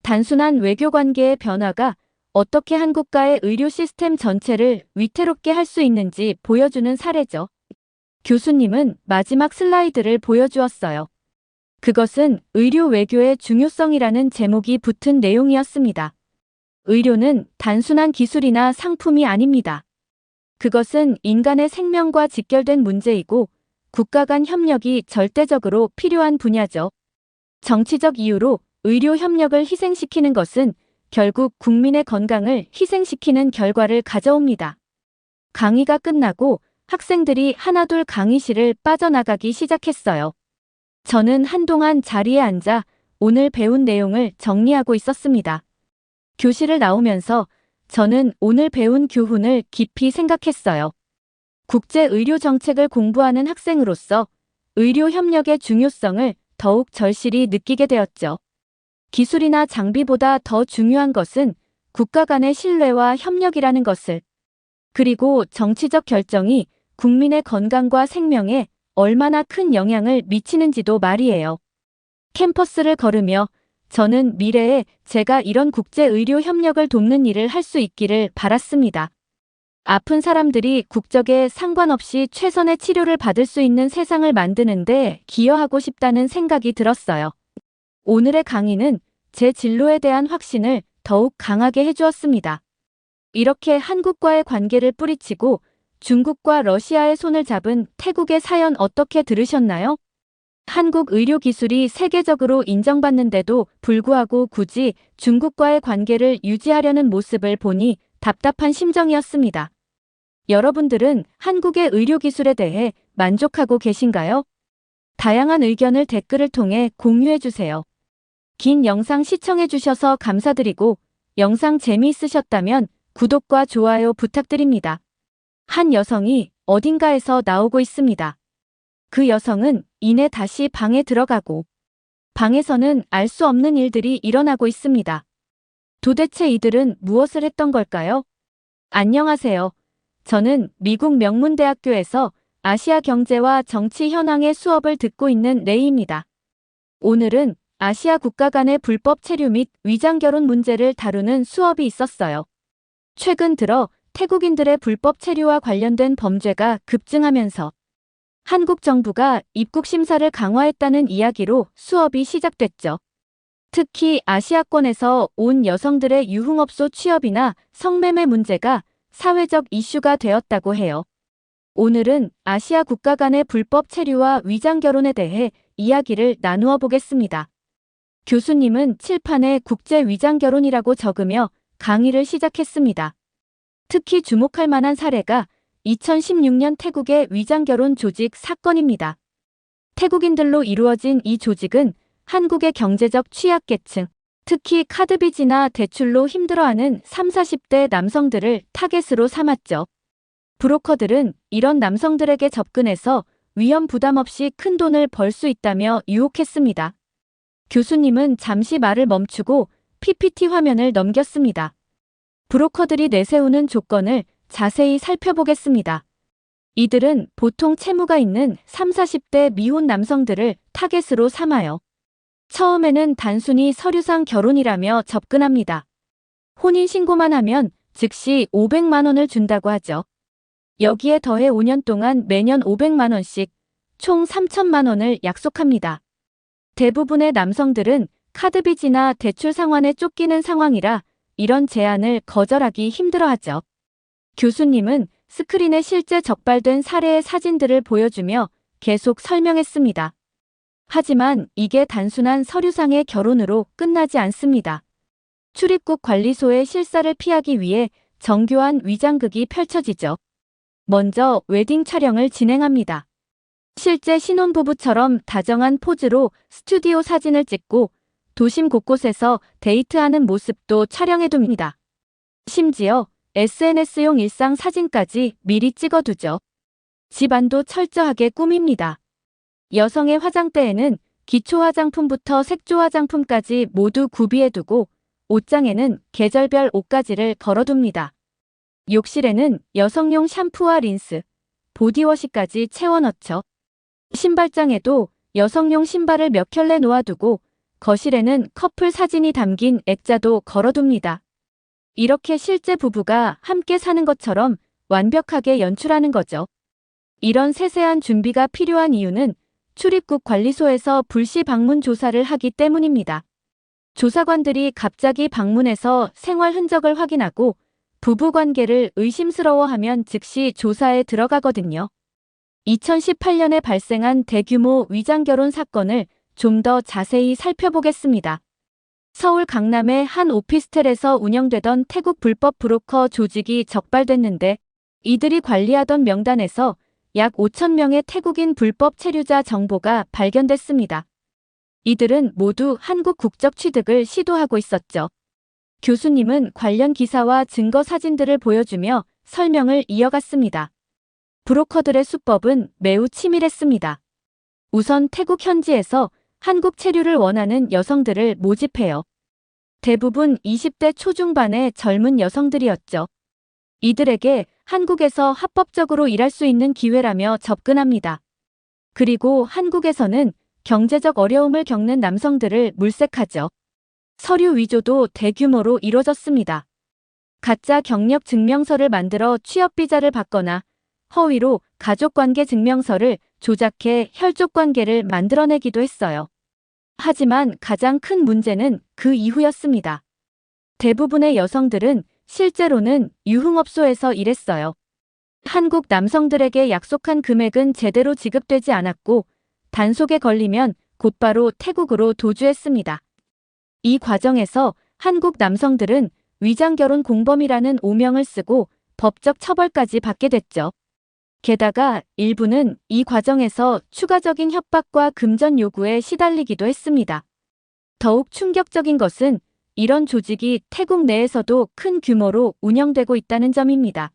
단순한 외교 관계의 변화가 어떻게 한국과의 의료 시스템 전체를 위태롭게 할 수 있는지 보여주는 사례죠. 교수님은 마지막 슬라이드를 보여주었어요. 그것은 의료 외교의 중요성이라는 제목이 붙은 내용이었습니다. 의료는 단순한 기술이나 상품이 아닙니다. 그것은 인간의 생명과 직결된 문제이고 국가 간 협력이 절대적으로 필요한 분야죠. 정치적 이유로 의료 협력을 희생시키는 것은 결국 국민의 건강을 희생시키는 결과를 가져옵니다. 강의가 끝나고 학생들이 하나둘 강의실을 빠져나가기 시작했어요. 저는 한동안 자리에 앉아 오늘 배운 내용을 정리하고 있었습니다. 교실을 나오면서 저는 오늘 배운 교훈을 깊이 생각했어요. 국제 의료 정책을 공부하는 학생으로서 의료 협력의 중요성을 더욱 절실히 느끼게 되었죠. 기술이나 장비보다 더 중요한 것은 국가 간의 신뢰와 협력이라는 것을, 그리고 정치적 결정이 국민의 건강과 생명에 얼마나 큰 영향을 미치는지도 말이에요. 캠퍼스를 걸으며 저는 미래에 제가 이런 국제 의료 협력을 돕는 일을 할 수 있기를 바랐습니다. 아픈 사람들이 국적에 상관없이 최선의 치료를 받을 수 있는 세상을 만드는데 기여하고 싶다는 생각이 들었어요. 오늘의 강의는 제 진로에 대한 확신을 더욱 강하게 해주었습니다. 이렇게 한국과의 관계를 뿌리치고 중국과 러시아의 손을 잡은 태국의 사연 어떻게 들으셨나요? 한국 의료 기술이 세계적으로 인정받는데도 불구하고 굳이 중국과의 관계를 유지하려는 모습을 보니 답답한 심정이었습니다. 여러분들은 한국의 의료 기술에 대해 만족하고 계신가요? 다양한 의견을 댓글을 통해 공유해 주세요. 긴 영상 시청해 주셔서 감사드리고 영상 재미있으셨다면 구독과 좋아요 부탁드립니다. 한 여성이 어딘가에서 나오고 있습니다. 그 여성은 이내 다시 방에 들어가고 방에서는 알 수 없는 일들이 일어나고 있습니다. 도대체 이들은 무엇을 했던 걸까요? 안녕하세요. 저는 미국 명문대학교에서 아시아 경제와 정치 현황의 수업을 듣고 있는 레이입니다. 오늘은 아시아 국가 간의 불법 체류 및 위장 결혼 문제를 다루는 수업이 있었어요. 최근 들어 태국인들의 불법 체류와 관련된 범죄가 급증하면서 한국 정부가 입국 심사를 강화했다는 이야기로 수업이 시작됐죠. 특히 아시아권에서 온 여성들의 유흥업소 취업이나 성매매 문제가 사회적 이슈가 되었다고 해요. 오늘은 아시아 국가 간의 불법 체류와 위장 결혼에 대해 이야기를 나누어 보겠습니다. 교수님은 칠판에 국제 위장 결혼이라고 적으며 강의를 시작했습니다. 특히 주목할 만한 사례가 2016년 태국의 위장 결혼 조직 사건입니다. 태국인들로 이루어진 이 조직은 한국의 경제적 취약계층, 특히 카드빚이나 대출로 힘들어하는 30, 40대 남성들을 타겟으로 삼았죠. 브로커들은 이런 남성들에게 접근해서 위험 부담 없이 큰 돈을 벌 수 있다며 유혹했습니다. 교수님은 잠시 말을 멈추고 PPT 화면을 넘겼습니다. 브로커들이 내세우는 조건을 자세히 살펴보겠습니다. 이들은 보통 채무가 있는 30, 40대 미혼 남성들을 타겟으로 삼아요. 처음에는 단순히 서류상 결혼이라며 접근합니다. 혼인신고만 하면 즉시 500만 원을 준다고 하죠. 여기에 더해 5년 동안 매년 500만 원씩 총 3천만 원을 약속합니다. 대부분의 남성들은 카드빚이나 대출 상환에 쫓기는 상황이라 이런 제안을 거절하기 힘들어하죠. 교수님은 스크린에 실제 적발된 사례의 사진들을 보여주며 계속 설명했습니다. 하지만 이게 단순한 서류상의 결혼으로 끝나지 않습니다. 출입국 관리소의 실사를 피하기 위해 정교한 위장극이 펼쳐지죠. 먼저 웨딩 촬영을 진행합니다. 실제 신혼부부처럼 다정한 포즈로 스튜디오 사진을 찍고 도심 곳곳에서 데이트하는 모습도 촬영해둡니다. 심지어 SNS용 일상 사진까지 미리 찍어두죠. 집안도 철저하게 꾸밉니다. 여성의 화장대에는 기초 화장품부터 색조 화장품까지 모두 구비해두고 옷장에는 계절별 옷가지를 걸어둡니다. 욕실에는 여성용 샴푸와 린스, 보디워시까지 채워넣죠. 신발장에도 여성용 신발을 몇 켤레 놓아두고 거실에는 커플 사진이 담긴 액자도 걸어둡니다. 이렇게 실제 부부가 함께 사는 것처럼 완벽하게 연출하는 거죠. 이런 세세한 준비가 필요한 이유는 출입국 관리소에서 불시 방문 조사를 하기 때문입니다. 조사관들이 갑자기 방문해서 생활 흔적을 확인하고 부부 관계를 의심스러워하면 즉시 조사에 들어가거든요. 2018년에 발생한 대규모 위장결혼 사건을 좀 더 자세히 살펴보겠습니다. 서울 강남의 한 오피스텔에서 운영되던 태국 불법 브로커 조직이 적발됐는데 이들이 관리하던 명단에서 약 5,000명의 태국인 불법 체류자 정보가 발견됐습니다. 이들은 모두 한국 국적 취득을 시도하고 있었죠. 교수님은 관련 기사와 증거 사진들을 보여주며 설명을 이어갔습니다. 브로커들의 수법은 매우 치밀했습니다. 우선 태국 현지에서 한국 체류를 원하는 여성들을 모집해요. 대부분 20대 초중반의 젊은 여성들이었죠. 이들에게 한국에서 합법적으로 일할 수 있는 기회라며 접근합니다. 그리고 한국에서는 경제적 어려움을 겪는 남성들을 물색하죠. 서류 위조도 대규모로 이뤄졌습니다. 가짜 경력 증명서를 만들어 취업비자를 받거나 허위로 가족관계 증명서를 조작해 혈족관계를 만들어내기도 했어요. 하지만 가장 큰 문제는 그 이후였습니다. 대부분의 여성들은 실제로는 유흥업소에서 일했어요. 한국 남성들에게 약속한 금액은 제대로 지급되지 않았고 단속에 걸리면 곧바로 태국으로 도주했습니다. 이 과정에서 한국 남성들은 위장결혼 공범이라는 오명을 쓰고 법적 처벌까지 받게 됐죠. 게다가 일부는 이 과정에서 추가적인 협박과 금전 요구에 시달리기도 했습니다. 더욱 충격적인 것은 이런 조직이 태국 내에서도 큰 규모로 운영되고 있다는 점입니다.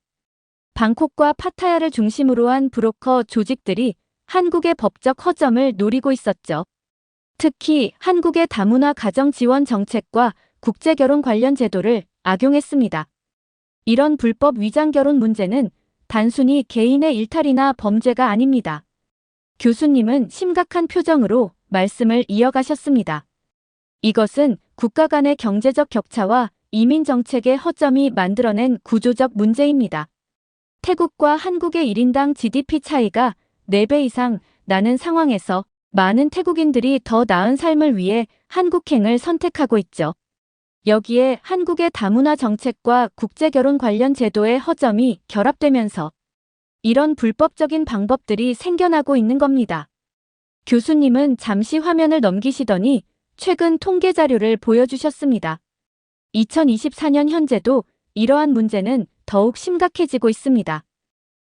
방콕과 파타야를 중심으로 한 브로커 조직들이 한국의 법적 허점을 노리고 있었죠. 특히 한국의 다문화 가정 지원 정책과 국제결혼 관련 제도를 악용했습니다. 이런 불법 위장결혼 문제는 단순히 개인의 일탈이나 범죄가 아닙니다. 교수님은 심각한 표정으로 말씀을 이어가셨습니다. 이것은 국가 간의 경제적 격차와 이민 정책의 허점이 만들어낸 구조적 문제입니다. 태국과 한국의 1인당 GDP 차이가 4배 이상 나는 상황에서 많은 태국인들이 더 나은 삶을 위해 한국행을 선택하고 있죠. 여기에 한국의 다문화 정책과 국제결혼 관련 제도의 허점이 결합되면서 이런 불법적인 방법들이 생겨나고 있는 겁니다. 교수님은 잠시 화면을 넘기시더니 최근 통계 자료를 보여주셨습니다. 2024년 현재도 이러한 문제는 더욱 심각해지고 있습니다.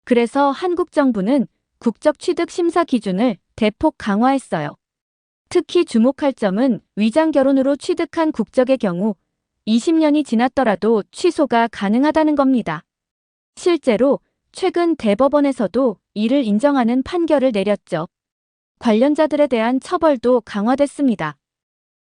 그래서 한국 정부는 국적 취득 심사 기준을 대폭 강화했어요. 특히 주목할 점은 위장결혼으로 취득한 국적의 경우 20년이 지났더라도 취소가 가능하다는 겁니다. 실제로 최근 대법원에서도 이를 인정하는 판결을 내렸죠. 관련자들에 대한 처벌도 강화됐습니다.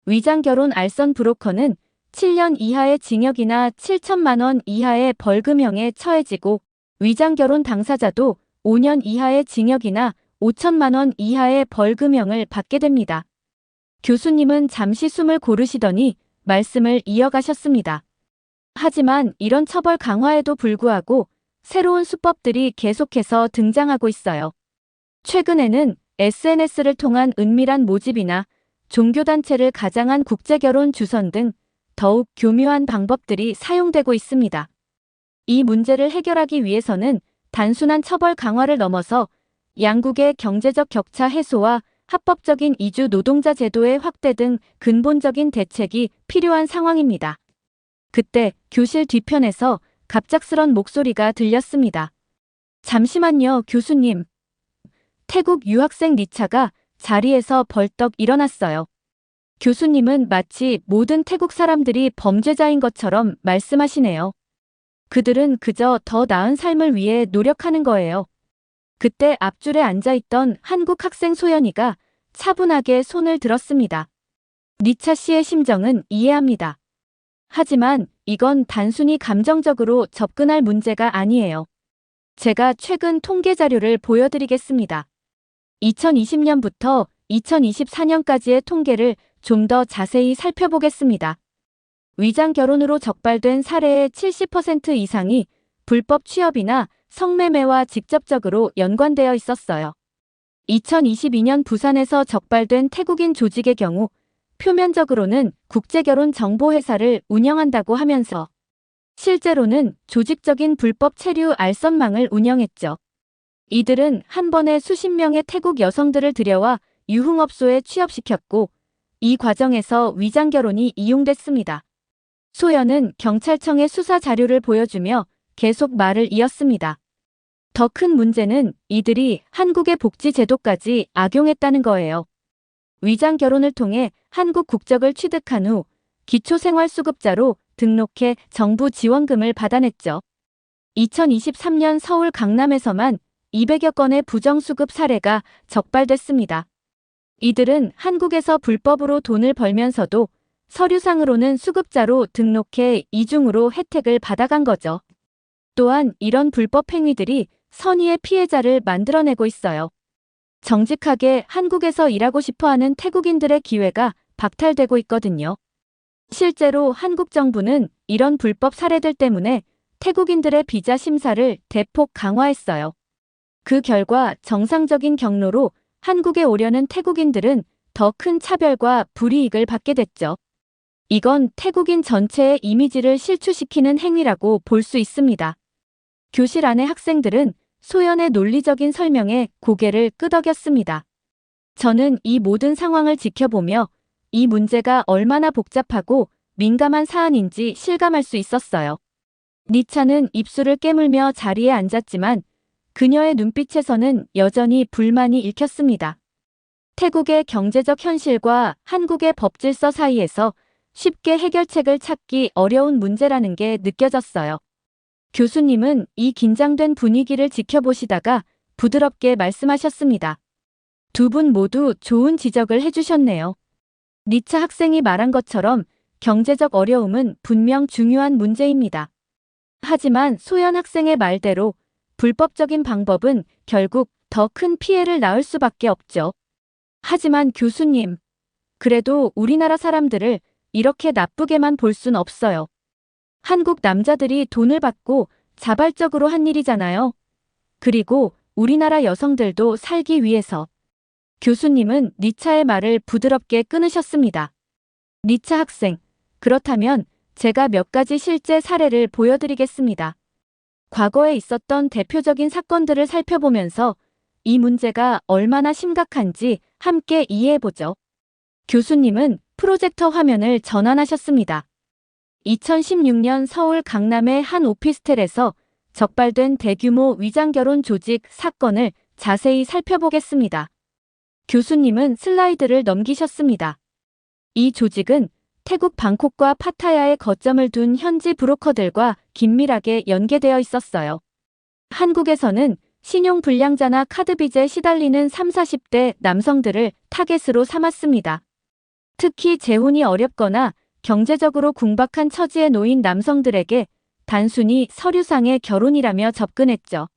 위장결혼 알선 브로커는 7년 이하의 징역이나 7천만 원 이하의 벌금형에 처해지고 위장결혼 당사자도 5년 이하의 징역이나 5천만 원 이하의 벌금형을 받게 됩니다. 교수님은 잠시 숨을 고르시더니 말씀을 이어가셨습니다. 하지만 이런 처벌 강화에도 불구하고 새로운 수법들이 계속해서 등장하고 있어요. 최근에는 SNS를 통한 은밀한 모집이나 종교단체를 가장한 국제결혼 주선 등 더욱 교묘한 방법들이 사용되고 있습니다. 이 문제를 해결하기 위해서는 단순한 처벌 강화를 넘어서 양국의 경제적 격차 해소와 합법적인 이주 노동자 제도의 확대 등 근본적인 대책이 필요한 상황입니다. 그때 교실 뒤편에서 갑작스런 목소리가 들렸습니다. 잠시만요, 교수님. 태국 유학생 리차가 자리에서 벌떡 일어났어요. 교수님은 마치 모든 태국 사람들이 범죄자인 것처럼 말씀하시네요. 그들은 그저 더 나은 삶을 위해 노력하는 거예요. 그때 앞줄에 앉아있던 한국 학생 소연이가 차분하게 손을 들었습니다. 리차 씨의 심정은 이해합니다. 하지만 이건 단순히 감정적으로 접근할 문제가 아니에요. 제가 최근 통계 자료를 보여드리겠습니다. 2020년부터 2024년까지의 통계를 좀 더 자세히 살펴보겠습니다. 위장 결혼으로 적발된 사례의 70% 이상이 불법 취업이나 성매매와 직접적으로 연관되어 있었어요. 2022년 부산에서 적발된 태국인 조직의 경우 표면적으로는 국제결혼정보회사를 운영한다고 하면서 실제로는 조직적인 불법 체류 알선망을 운영했죠. 이들은 한 번에 수십 명의 태국 여성들을 들여와 유흥업소에 취업시켰고 이 과정에서 위장결혼이 이용됐습니다. 소연은 경찰청에 수사 자료를 보여주며 계속 말을 이었습니다. 더 큰 문제는 이들이 한국의 복지제도까지 악용했다는 거예요. 위장 결혼을 통해 한국 국적을 취득한 후 기초생활수급자로 등록해 정부 지원금을 받아냈죠. 2023년 서울 강남에서만 200여 건의 부정수급 사례가 적발됐습니다. 이들은 한국에서 불법으로 돈을 벌면서도 서류상으로는 수급자로 등록해 이중으로 혜택을 받아간 거죠. 또한 이런 불법 행위들이 선의의 피해자를 만들어내고 있어요. 정직하게 한국에서 일하고 싶어하는 태국인들의 기회가 박탈되고 있거든요. 실제로 한국 정부는 이런 불법 사례들 때문에 태국인들의 비자 심사를 대폭 강화했어요. 그 결과 정상적인 경로로 한국에 오려는 태국인들은 더 큰 차별과 불이익을 받게 됐죠. 이건 태국인 전체의 이미지를 실추시키는 행위라고 볼 수 있습니다. 교실 안의 학생들은 소연의 논리적인 설명에 고개를 끄덕였습니다. 저는 이 모든 상황을 지켜보며 이 문제가 얼마나 복잡하고 민감한 사안인지 실감할 수 있었어요. 리차는 입술을 깨물며 자리에 앉았지만 그녀의 눈빛에서는 여전히 불만이 읽혔습니다. 태국의 경제적 현실과 한국의 법질서 사이에서 쉽게 해결책을 찾기 어려운 문제라는 게 느껴졌어요. 교수님은 이 긴장된 분위기를 지켜보시다가 부드럽게 말씀하셨습니다. 두 분 모두 좋은 지적을 해주셨네요. 리차 학생이 말한 것처럼 경제적 어려움은 분명 중요한 문제입니다. 하지만 소연 학생의 말대로 불법적인 방법은 결국 더 큰 피해를 낳을 수밖에 없죠. 하지만 교수님, 그래도 우리나라 사람들을 이렇게 나쁘게만 볼 순 없어요. 한국 남자들이 돈을 받고 자발적으로 한 일이잖아요. 그리고 우리나라 여성들도 살기 위해서. 교수님은 리차의 말을 부드럽게 끊으셨습니다. 리차 학생, 그렇다면 제가 몇 가지 실제 사례를 보여드리겠습니다. 과거에 있었던 대표적인 사건들을 살펴보면서 이 문제가 얼마나 심각한지 함께 이해해보죠. 교수님은 프로젝터 화면을 전환하셨습니다. 2016년 서울 강남의 한 오피스텔에서 적발된 대규모 위장결혼 조직 사건을 자세히 살펴보겠습니다. 교수님은 슬라이드를 넘기셨습니다. 이 조직은 태국 방콕과 파타야에 거점을 둔 현지 브로커들과 긴밀하게 연계되어 있었어요. 한국에서는 신용불량자나 카드빚에 시달리는 30, 40대 남성들을 타겟으로 삼았습니다. 특히 재혼이 어렵거나 경제적으로 궁박한 처지에 놓인 남성들에게 단순히 서류상의 결혼이라며 접근했죠.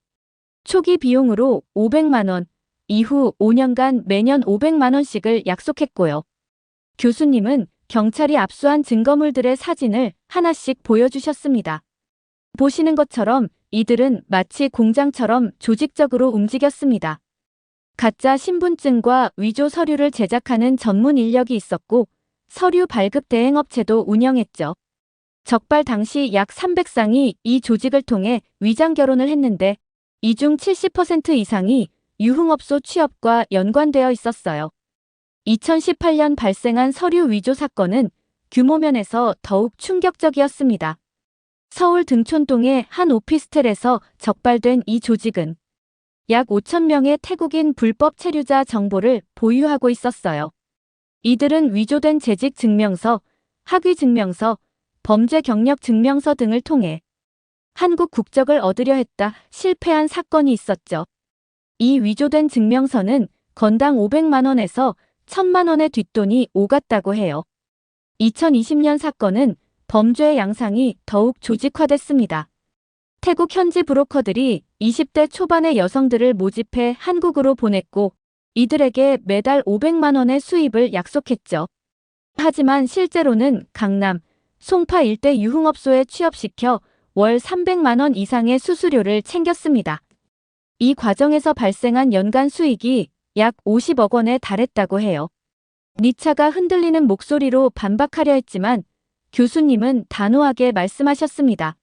초기 비용으로 500만 원, 이후 5년간 매년 500만 원씩을 약속했고요. 교수님은 경찰이 압수한 증거물들의 사진을 하나씩 보여주셨습니다. 보시는 것처럼 이들은 마치 공장처럼 조직적으로 움직였습니다. 가짜 신분증과 위조 서류를 제작하는 전문 인력이 있었고 서류 발급 대행업체도 운영했죠. 적발 당시 약 300쌍이 이 조직을 통해 위장 결혼을 했는데 이 중 70% 이상이 유흥업소 취업과 연관되어 있었어요. 2018년 발생한 서류 위조 사건은 규모 면에서 더욱 충격적이었습니다. 서울 등촌동의 한 오피스텔에서 적발된 이 조직은 약 5천 명의 태국인 불법 체류자 정보를 보유하고 있었어요. 이들은 위조된 재직 증명서, 학위 증명서, 범죄 경력 증명서 등을 통해 한국 국적을 얻으려 했다 실패한 사건이 있었죠. 이 위조된 증명서는 건당 500만 원에서 1,000만 원의 뒷돈이 오갔다고 해요. 2020년 사건은 범죄의 양상이 더욱 조직화됐습니다. 태국 현지 브로커들이 20대 초반의 여성들을 모집해 한국으로 보냈고 이들에게 매달 500만 원의 수입을 약속했죠. 하지만 실제로는 강남, 송파 일대 유흥업소에 취업시켜 월 300만 원 이상의 수수료를 챙겼습니다. 이 과정에서 발생한 연간 수익이 약 50억 원에 달했다고 해요. 니차가 흔들리는 목소리로 반박하려 했지만 교수님은 단호하게 말씀하셨습니다.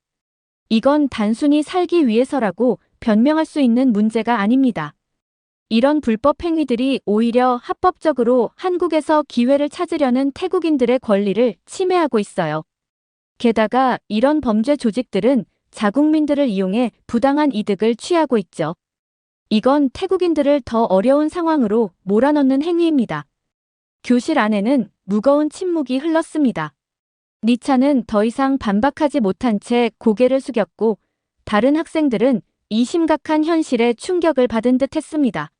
이건 단순히 살기 위해서라고 변명할 수 있는 문제가 아닙니다. 이런 불법 행위들이 오히려 합법적으로 한국에서 기회를 찾으려는 태국인들의 권리를 침해하고 있어요. 게다가 이런 범죄 조직들은 자국민들을 이용해 부당한 이득을 취하고 있죠. 이건 태국인들을 더 어려운 상황으로 몰아넣는 행위입니다. 교실 안에는 무거운 침묵이 흘렀습니다. 니차는 더 이상 반박하지 못한 채 고개를 숙였고 다른 학생들은 이 심각한 현실에 충격을 받은 듯 했습니다.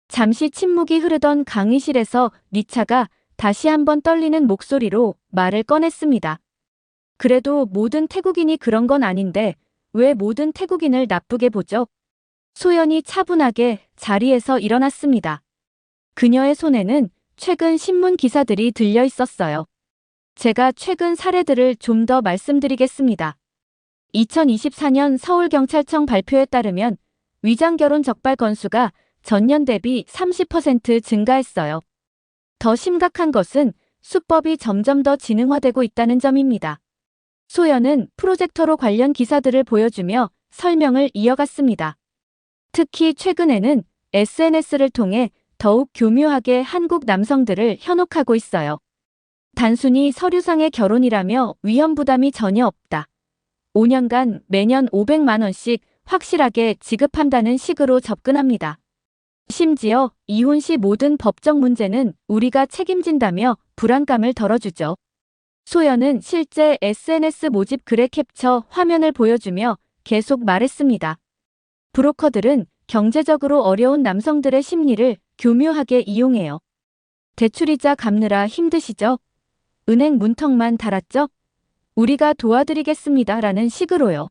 잠시 침묵이 흐르던 강의실에서 니차가 다시 한번 떨리는 목소리로 말을 꺼냈습니다. 그래도 모든 태국인이 그런 건 아닌데 왜 모든 태국인을 나쁘게 보죠? 소연이 차분하게 자리에서 일어났습니다. 그녀의 손에는 최근 신문 기사들이 들려 있었어요. 제가 최근 사례들을 좀 더 말씀드리겠습니다. 2024년 서울경찰청 발표에 따르면 위장결혼 적발 건수가 전년 대비 30% 증가했어요. 더 심각한 것은 수법이 점점 더 지능화되고 있다는 점입니다. 소연은 프로젝터로 관련 기사들을 보여주며 설명을 이어갔습니다. 특히 최근에는 SNS를 통해 더욱 교묘하게 한국 남성들을 현혹하고 있어요. 단순히 서류상의 결혼이라며 위험 부담이 전혀 없다. 5년간 매년 500만 원씩 확실하게 지급한다는 식으로 접근합니다. 심지어 이혼 시 모든 법적 문제는 우리가 책임진다며 불안감을 덜어주죠. 소연은 실제 SNS 모집 글의 캡처 화면을 보여주며 계속 말했습니다. 브로커들은 경제적으로 어려운 남성들의 심리를 교묘하게 이용해요. 대출이자 갚느라 힘드시죠? 은행 문턱만 달았죠? 우리가 도와드리겠습니다. 라는 식으로요.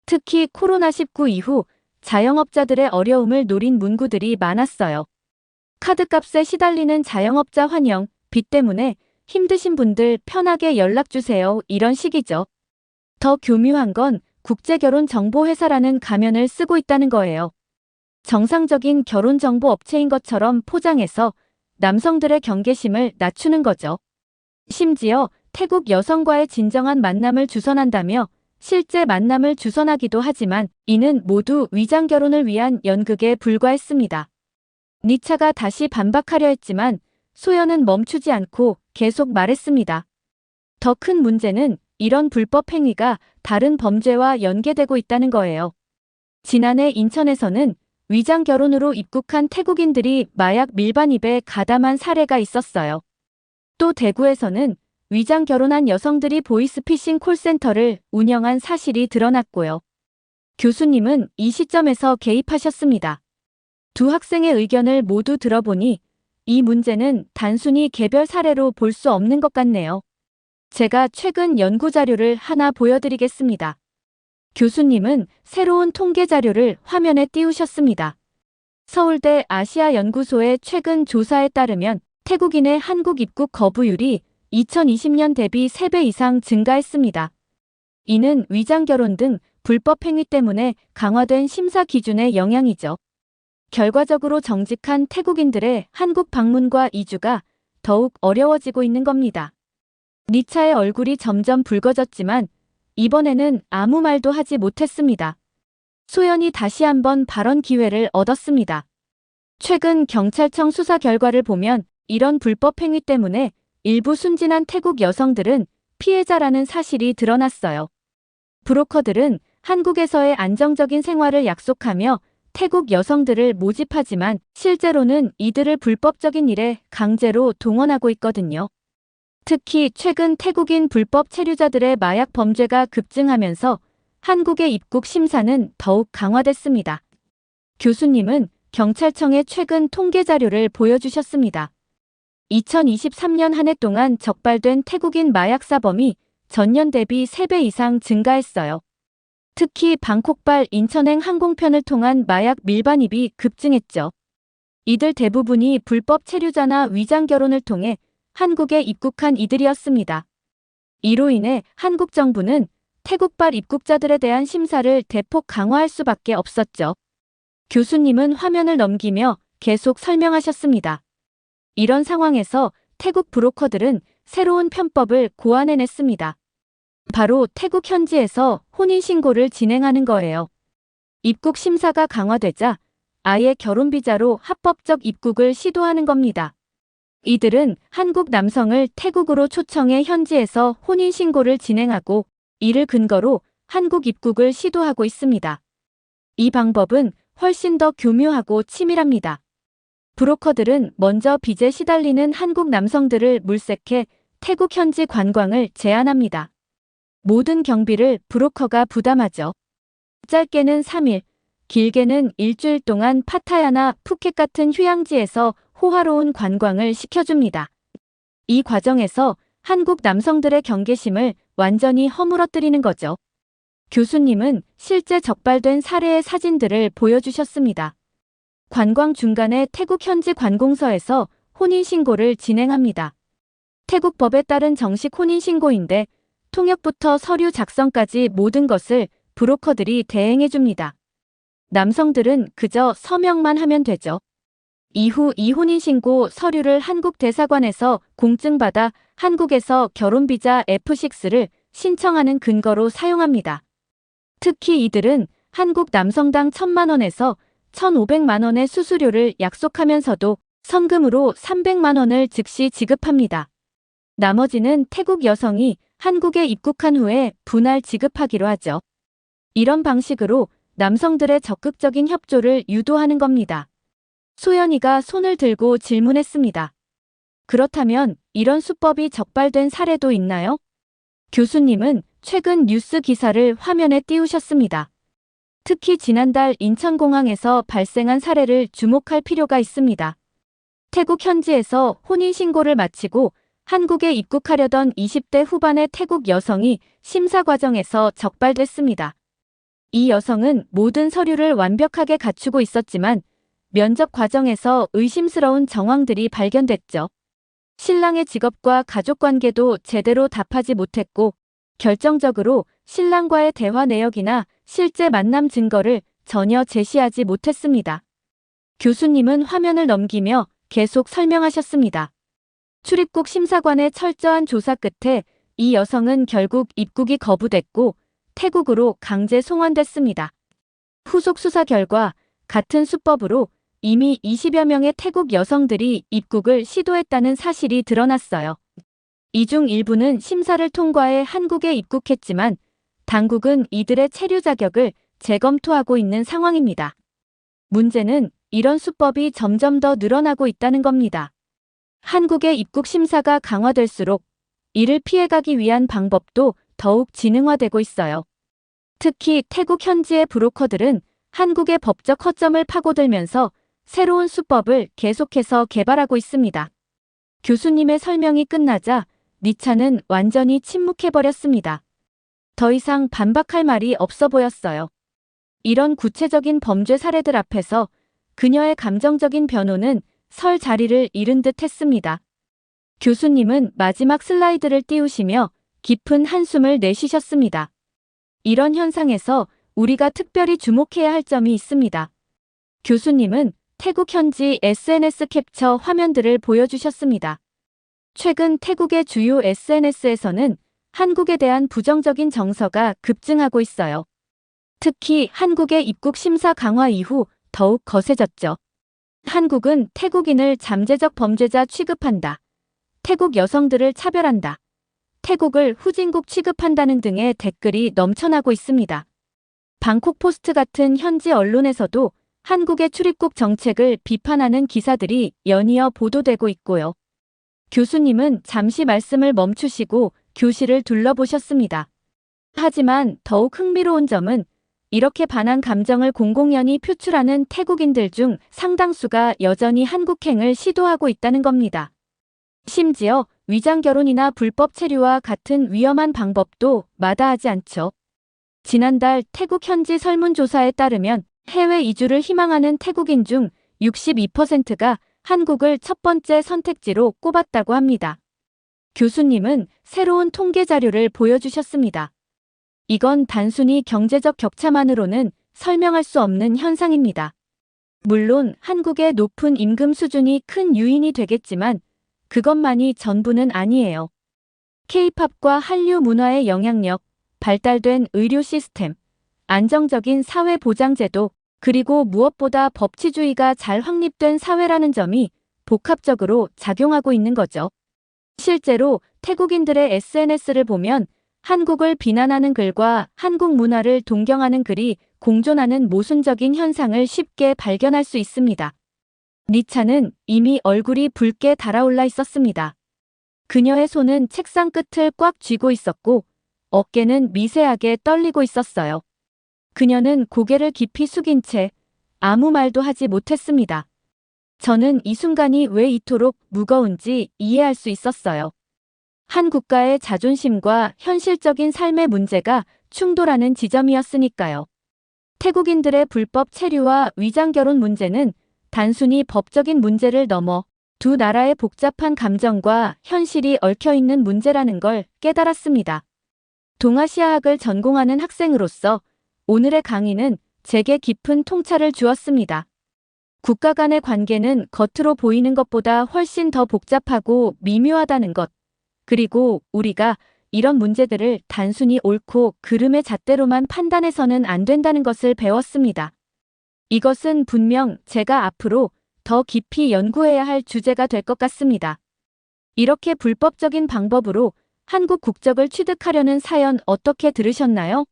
특히 코로나19 이후 자영업자들의 어려움을 노린 문구들이 많았어요. 카드값에 시달리는 자영업자 환영, 빚 때문에 힘드신 분들 편하게 연락주세요. 이런 식이죠. 더 교묘한 건 국제결혼정보회사라는 가면을 쓰고 있다는 거예요. 정상적인 결혼정보 업체인 것처럼 포장해서 남성들의 경계심을 낮추는 거죠. 심지어 태국 여성과의 진정한 만남을 주선한다며 실제 만남을 주선하기도 하지만 이는 모두 위장결혼을 위한 연극에 불과했습니다. 니차가 다시 반박하려 했지만 소연은 멈추지 않고 계속 말했습니다. 더 큰 문제는 이런 불법 행위가 다른 범죄와 연계되고 있다는 거예요. 지난해 인천에서는 위장결혼으로 입국한 태국인들이 마약 밀반입에 가담한 사례가 있었어요. 또 대구에서는 위장결혼한 여성들이 보이스피싱 콜센터를 운영한 사실이 드러났고요. 교수님은 이 시점에서 개입하셨습니다. 두 학생의 의견을 모두 들어보니 이 문제는 단순히 개별 사례로 볼 수 없는 것 같네요. 제가 최근 연구 자료를 하나 보여드리겠습니다. 교수님은 새로운 통계 자료를 화면에 띄우셨습니다. 서울대 아시아연구소의 최근 조사에 따르면 태국인의 한국 입국 거부율이 2020년 대비 3배 이상 증가했습니다. 이는 위장결혼 등 불법 행위 때문에 강화된 심사 기준의 영향이죠. 결과적으로 정직한 태국인들의 한국 방문과 이주가 더욱 어려워지고 있는 겁니다. 니차의 얼굴이 점점 붉어졌지만 이번에는 아무 말도 하지 못했습니다. 소연이 다시 한번 발언 기회를 얻었습니다. 최근 경찰청 수사 결과를 보면 이런 불법 행위 때문에 일부 순진한 태국 여성들은 피해자라는 사실이 드러났어요. 브로커들은 한국에서의 안정적인 생활을 약속하며 태국 여성들을 모집하지만 실제로는 이들을 불법적인 일에 강제로 동원하고 있거든요. 특히 최근 태국인 불법 체류자들의 마약 범죄가 급증하면서 한국의 입국 심사는 더욱 강화됐습니다. 교수님은 경찰청의 최근 통계 자료를 보여주셨습니다. 2023년 한 해 동안 적발된 태국인 마약 사범이 전년 대비 3배 이상 증가했어요. 특히 방콕발 인천행 항공편을 통한 마약 밀반입이 급증했죠. 이들 대부분이 불법 체류자나 위장 결혼을 통해 한국에 입국한 이들이었습니다. 이로 인해 한국 정부는 태국발 입국자들에 대한 심사를 대폭 강화할 수밖에 없었죠. 교수님은 화면을 넘기며 계속 설명하셨습니다. 이런 상황에서 태국 브로커들은 새로운 편법을 고안해냈습니다. 바로 태국 현지에서 혼인신고를 진행하는 거예요. 입국 심사가 강화되자 아예 결혼비자로 합법적 입국을 시도하는 겁니다. 이들은 한국 남성을 태국으로 초청해 현지에서 혼인신고를 진행하고 이를 근거로 한국 입국을 시도하고 있습니다. 이 방법은 훨씬 더 교묘하고 치밀합니다. 브로커들은 먼저 빚에 시달리는 한국 남성들을 물색해 태국 현지 관광을 제안합니다. 모든 경비를 브로커가 부담하죠. 짧게는 3일, 길게는 일주일 동안 파타야나 푸켓 같은 휴양지에서 호화로운 관광을 시켜줍니다. 이 과정에서 한국 남성들의 경계심을 완전히 허물어뜨리는 거죠. 교수님은 실제 적발된 사례의 사진들을 보여주셨습니다. 관광 중간에 태국 현지 관공서에서 혼인신고를 진행합니다. 태국 법에 따른 정식 혼인신고인데 통역부터 서류 작성까지 모든 것을 브로커들이 대행해줍니다. 남성들은 그저 서명만 하면 되죠. 이후 이 혼인신고 서류를 한국 대사관에서 공증받아 한국에서 결혼비자 F6를 신청하는 근거로 사용합니다. 특히 이들은 한국 남성당 1,000만 원에서 1,500만 원의 수수료를 약속하면서도 선금으로 300만 원을 즉시 지급합니다. 나머지는 태국 여성이 한국에 입국한 후에 분할 지급하기로 하죠. 이런 방식으로 남성들의 적극적인 협조를 유도하는 겁니다. 소연이가 손을 들고 질문했습니다. 그렇다면 이런 수법이 적발된 사례도 있나요? 교수님은 최근 뉴스 기사를 화면에 띄우셨습니다. 특히 지난달 인천공항에서 발생한 사례를 주목할 필요가 있습니다. 태국 현지에서 혼인신고를 마치고 한국에 입국하려던 20대 후반의 태국 여성이 심사 과정에서 적발됐습니다. 이 여성은 모든 서류를 완벽하게 갖추고 있었지만 면접 과정에서 의심스러운 정황들이 발견됐죠. 신랑의 직업과 가족관계도 제대로 답하지 못했고 결정적으로 신랑과의 대화 내역이나 실제 만남 증거를 전혀 제시하지 못했습니다. 교수님은 화면을 넘기며 계속 설명하셨습니다. 출입국 심사관의 철저한 조사 끝에 이 여성은 결국 입국이 거부됐고 태국으로 강제 송환됐습니다. 후속 수사 결과 같은 수법으로 이미 20여 명의 태국 여성들이 입국을 시도했다는 사실이 드러났어요. 이 중 일부는 심사를 통과해 한국에 입국했지만 당국은 이들의 체류 자격을 재검토하고 있는 상황입니다. 문제는 이런 수법이 점점 더 늘어나고 있다는 겁니다. 한국의 입국 심사가 강화될수록 이를 피해가기 위한 방법도 더욱 지능화되고 있어요. 특히 태국 현지의 브로커들은 한국의 법적 허점을 파고들면서 새로운 수법을 계속해서 개발하고 있습니다. 교수님의 설명이 끝나자 니차는 완전히 침묵해버렸습니다. 더 이상 반박할 말이 없어 보였어요. 이런 구체적인 범죄 사례들 앞에서 그녀의 감정적인 변호는 설 자리를 잃은 듯 했습니다. 교수님은 마지막 슬라이드를 띄우시며 깊은 한숨을 내쉬셨습니다. 이런 현상에서 우리가 특별히 주목해야 할 점이 있습니다. 교수님은 태국 현지 SNS 캡처 화면들을 보여주셨습니다. 최근 태국의 주요 SNS에서는 한국에 대한 부정적인 정서가 급증하고 있어요. 특히 한국의 입국 심사 강화 이후 더욱 거세졌죠. 한국은 태국인을 잠재적 범죄자 취급한다. 태국 여성들을 차별한다. 태국을 후진국 취급한다는 등의 댓글이 넘쳐나고 있습니다. 방콕 포스트 같은 현지 언론에서도 한국의 출입국 정책을 비판하는 기사들이 연이어 보도되고 있고요. 교수님은 잠시 말씀을 멈추시고 교실을 둘러보셨습니다. 하지만 더욱 흥미로운 점은 이렇게 반한 감정을 공공연히 표출하는 태국인들 중 상당수가 여전히 한국행을 시도하고 있다는 겁니다. 심지어 위장결혼이나 불법 체류와 같은 위험한 방법도 마다하지 않죠. 지난달 태국 현지 설문조사에 따르면 해외 이주를 희망하는 태국인 중 62%가 한국을 첫 번째 선택지로 꼽았다고 합니다. 교수님은 새로운 통계 자료를 보여주셨습니다. 이건 단순히 경제적 격차만으로는 설명할 수 없는 현상입니다. 물론 한국의 높은 임금 수준이 큰 요인이 되겠지만 그것만이 전부는 아니에요. K-팝과 한류 문화의 영향력, 발달된 의료 시스템, 안정적인 사회보장제도, 그리고 무엇보다 법치주의가 잘 확립된 사회라는 점이 복합적으로 작용하고 있는 거죠. 실제로 태국인들의 SNS를 보면 한국을 비난하는 글과 한국 문화를 동경하는 글이 공존하는 모순적인 현상을 쉽게 발견할 수 있습니다. 니차는 이미 얼굴이 붉게 달아올라 있었습니다. 그녀의 손은 책상 끝을 꽉 쥐고 있었고 어깨는 미세하게 떨리고 있었어요. 그녀는 고개를 깊이 숙인 채 아무 말도 하지 못했습니다. 저는 이 순간이 왜 이토록 무거운지 이해할 수 있었어요. 한 국가의 자존심과 현실적인 삶의 문제가 충돌하는 지점이었으니까요. 태국인들의 불법 체류와 위장결혼 문제는 단순히 법적인 문제를 넘어 두 나라의 복잡한 감정과 현실이 얽혀있는 문제라는 걸 깨달았습니다. 동아시아학을 전공하는 학생으로서 오늘의 강의는 제게 깊은 통찰을 주었습니다. 국가 간의 관계는 겉으로 보이는 것보다 훨씬 더 복잡하고 미묘하다는 것, 그리고 우리가 이런 문제들을 단순히 옳고 그름의 잣대로만 판단해서는 안 된다는 것을 배웠습니다. 이것은 분명 제가 앞으로 더 깊이 연구해야 할 주제가 될 것 같습니다. 이렇게 불법적인 방법으로 한국 국적을 취득하려는 사연 어떻게 들으셨나요?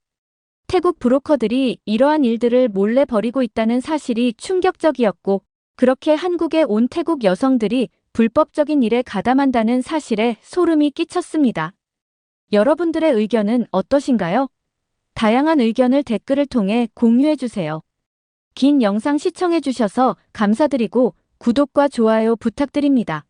태국 브로커들이 이러한 일들을 몰래 벌이고 있다는 사실이 충격적이었고, 그렇게 한국에 온 태국 여성들이 불법적인 일에 가담한다는 사실에 소름이 끼쳤습니다. 여러분들의 의견은 어떠신가요? 다양한 의견을 댓글을 통해 공유해주세요. 긴 영상 시청해주셔서 감사드리고 구독과 좋아요 부탁드립니다.